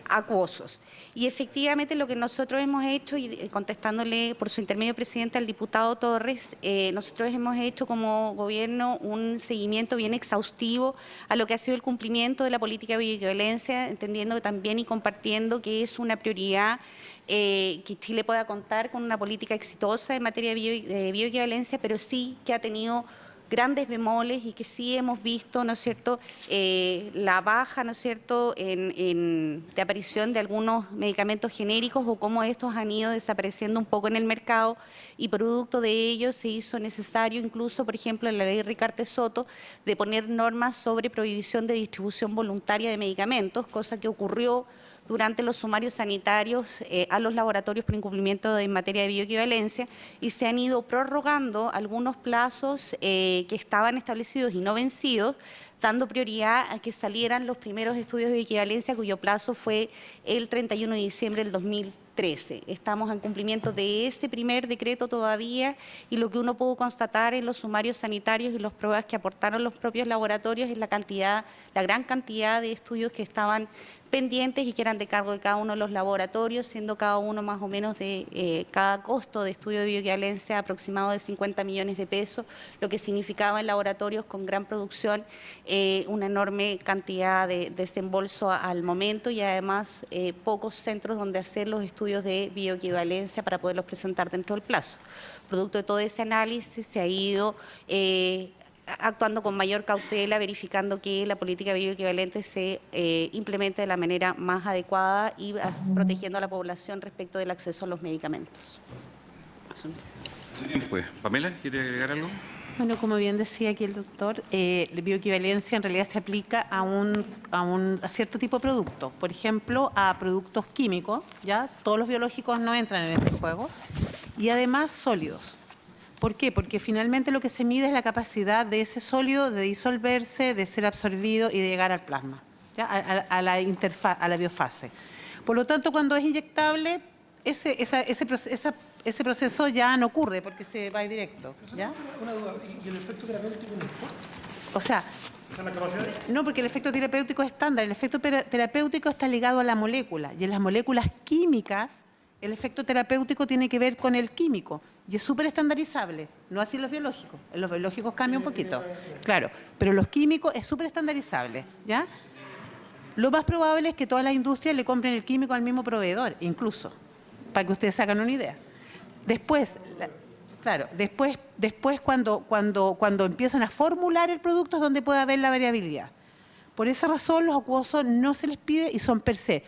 acuosos. Y efectivamente lo que nosotros hemos hecho, y contestándole por su intermedio, presidente, al diputado Torres, nosotros hemos hecho como gobierno un seguimiento bien exhaustivo a lo que ha sido el cumplimiento de la política de bioequivalencia, entendiendo también y compartiendo que es una prioridad que Chile pueda contar con una política exitosa en materia de bioequivalencia, pero sí que ha tenido grandes bemoles y que sí hemos visto, ¿no es cierto?, la baja, ¿no es cierto?, de aparición de algunos medicamentos genéricos o cómo estos han ido desapareciendo un poco en el mercado, y producto de ello se hizo necesario incluso, por ejemplo, en la ley Ricarte Soto, de poner normas sobre prohibición de distribución voluntaria de medicamentos, cosa que ocurrió durante los sumarios sanitarios a los laboratorios por incumplimiento en materia de bioequivalencia, y se han ido prorrogando algunos plazos que estaban establecidos y no vencidos, dando prioridad a que salieran los primeros estudios de bioequivalencia, cuyo plazo fue el 31 de diciembre del 2013. Estamos en cumplimiento de ese primer decreto todavía, y lo que uno pudo constatar en los sumarios sanitarios y las pruebas que aportaron los propios laboratorios es la gran cantidad de estudios que estaban pendientes y que eran de cargo de cada uno de los laboratorios, siendo cada uno más o menos de cada costo de estudio de bioequivalencia aproximado de 50 millones de pesos, lo que significaba en laboratorios con gran producción una enorme cantidad de desembolso al momento, y además pocos centros donde hacer los estudios de bioequivalencia para poderlos presentar dentro del plazo. Producto de todo ese análisis se ha ido actuando con mayor cautela, verificando que la política bioequivalente se implemente de la manera más adecuada y protegiendo a la población respecto del acceso a los medicamentos. Pues, Pamela, ¿quiere agregar algo? Bueno, como bien decía aquí el doctor, la bioequivalencia en realidad se aplica a cierto tipo de productos. Por ejemplo, a productos químicos, ¿ya? Todos los biológicos no entran en este juego, y además sólidos. ¿Por qué? Porque finalmente lo que se mide es la capacidad de ese sólido de disolverse, de ser absorbido y de llegar al plasma, ¿ya? A la biofase. Por lo tanto, cuando es inyectable, ese proceso ya no ocurre porque se va directo, ¿ya? Una duda, ¿y el efecto terapéutico no importa? O sea, ¿La capacidad? no, porque el efecto terapéutico es estándar. El efecto terapéutico está ligado a la molécula, y en las moléculas químicas el efecto terapéutico tiene que ver con el químico y es súper estandarizable, no así los biológicos. En los biológicos cambia un poquito, claro, pero los químicos es súper estandarizable, ¿ya? Lo más probable es que todas las industrias le compren el químico al mismo proveedor, incluso, para que ustedes se hagan una idea. Después, claro, después cuando empiezan a formular el producto es donde puede haber la variabilidad. Por esa razón los acuosos no se les pide y son per se.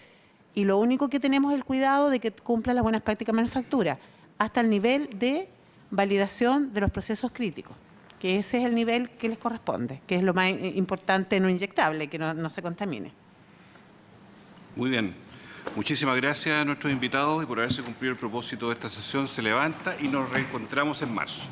Y lo único que tenemos es el cuidado de que cumplan las buenas prácticas de manufactura, hasta el nivel de validación de los procesos críticos, que ese es el nivel que les corresponde, que es lo más importante no inyectable, que no se contamine. Muy bien. Muchísimas gracias a nuestros invitados y por haberse cumplido el propósito de esta sesión. Se levanta y nos reencontramos en marzo.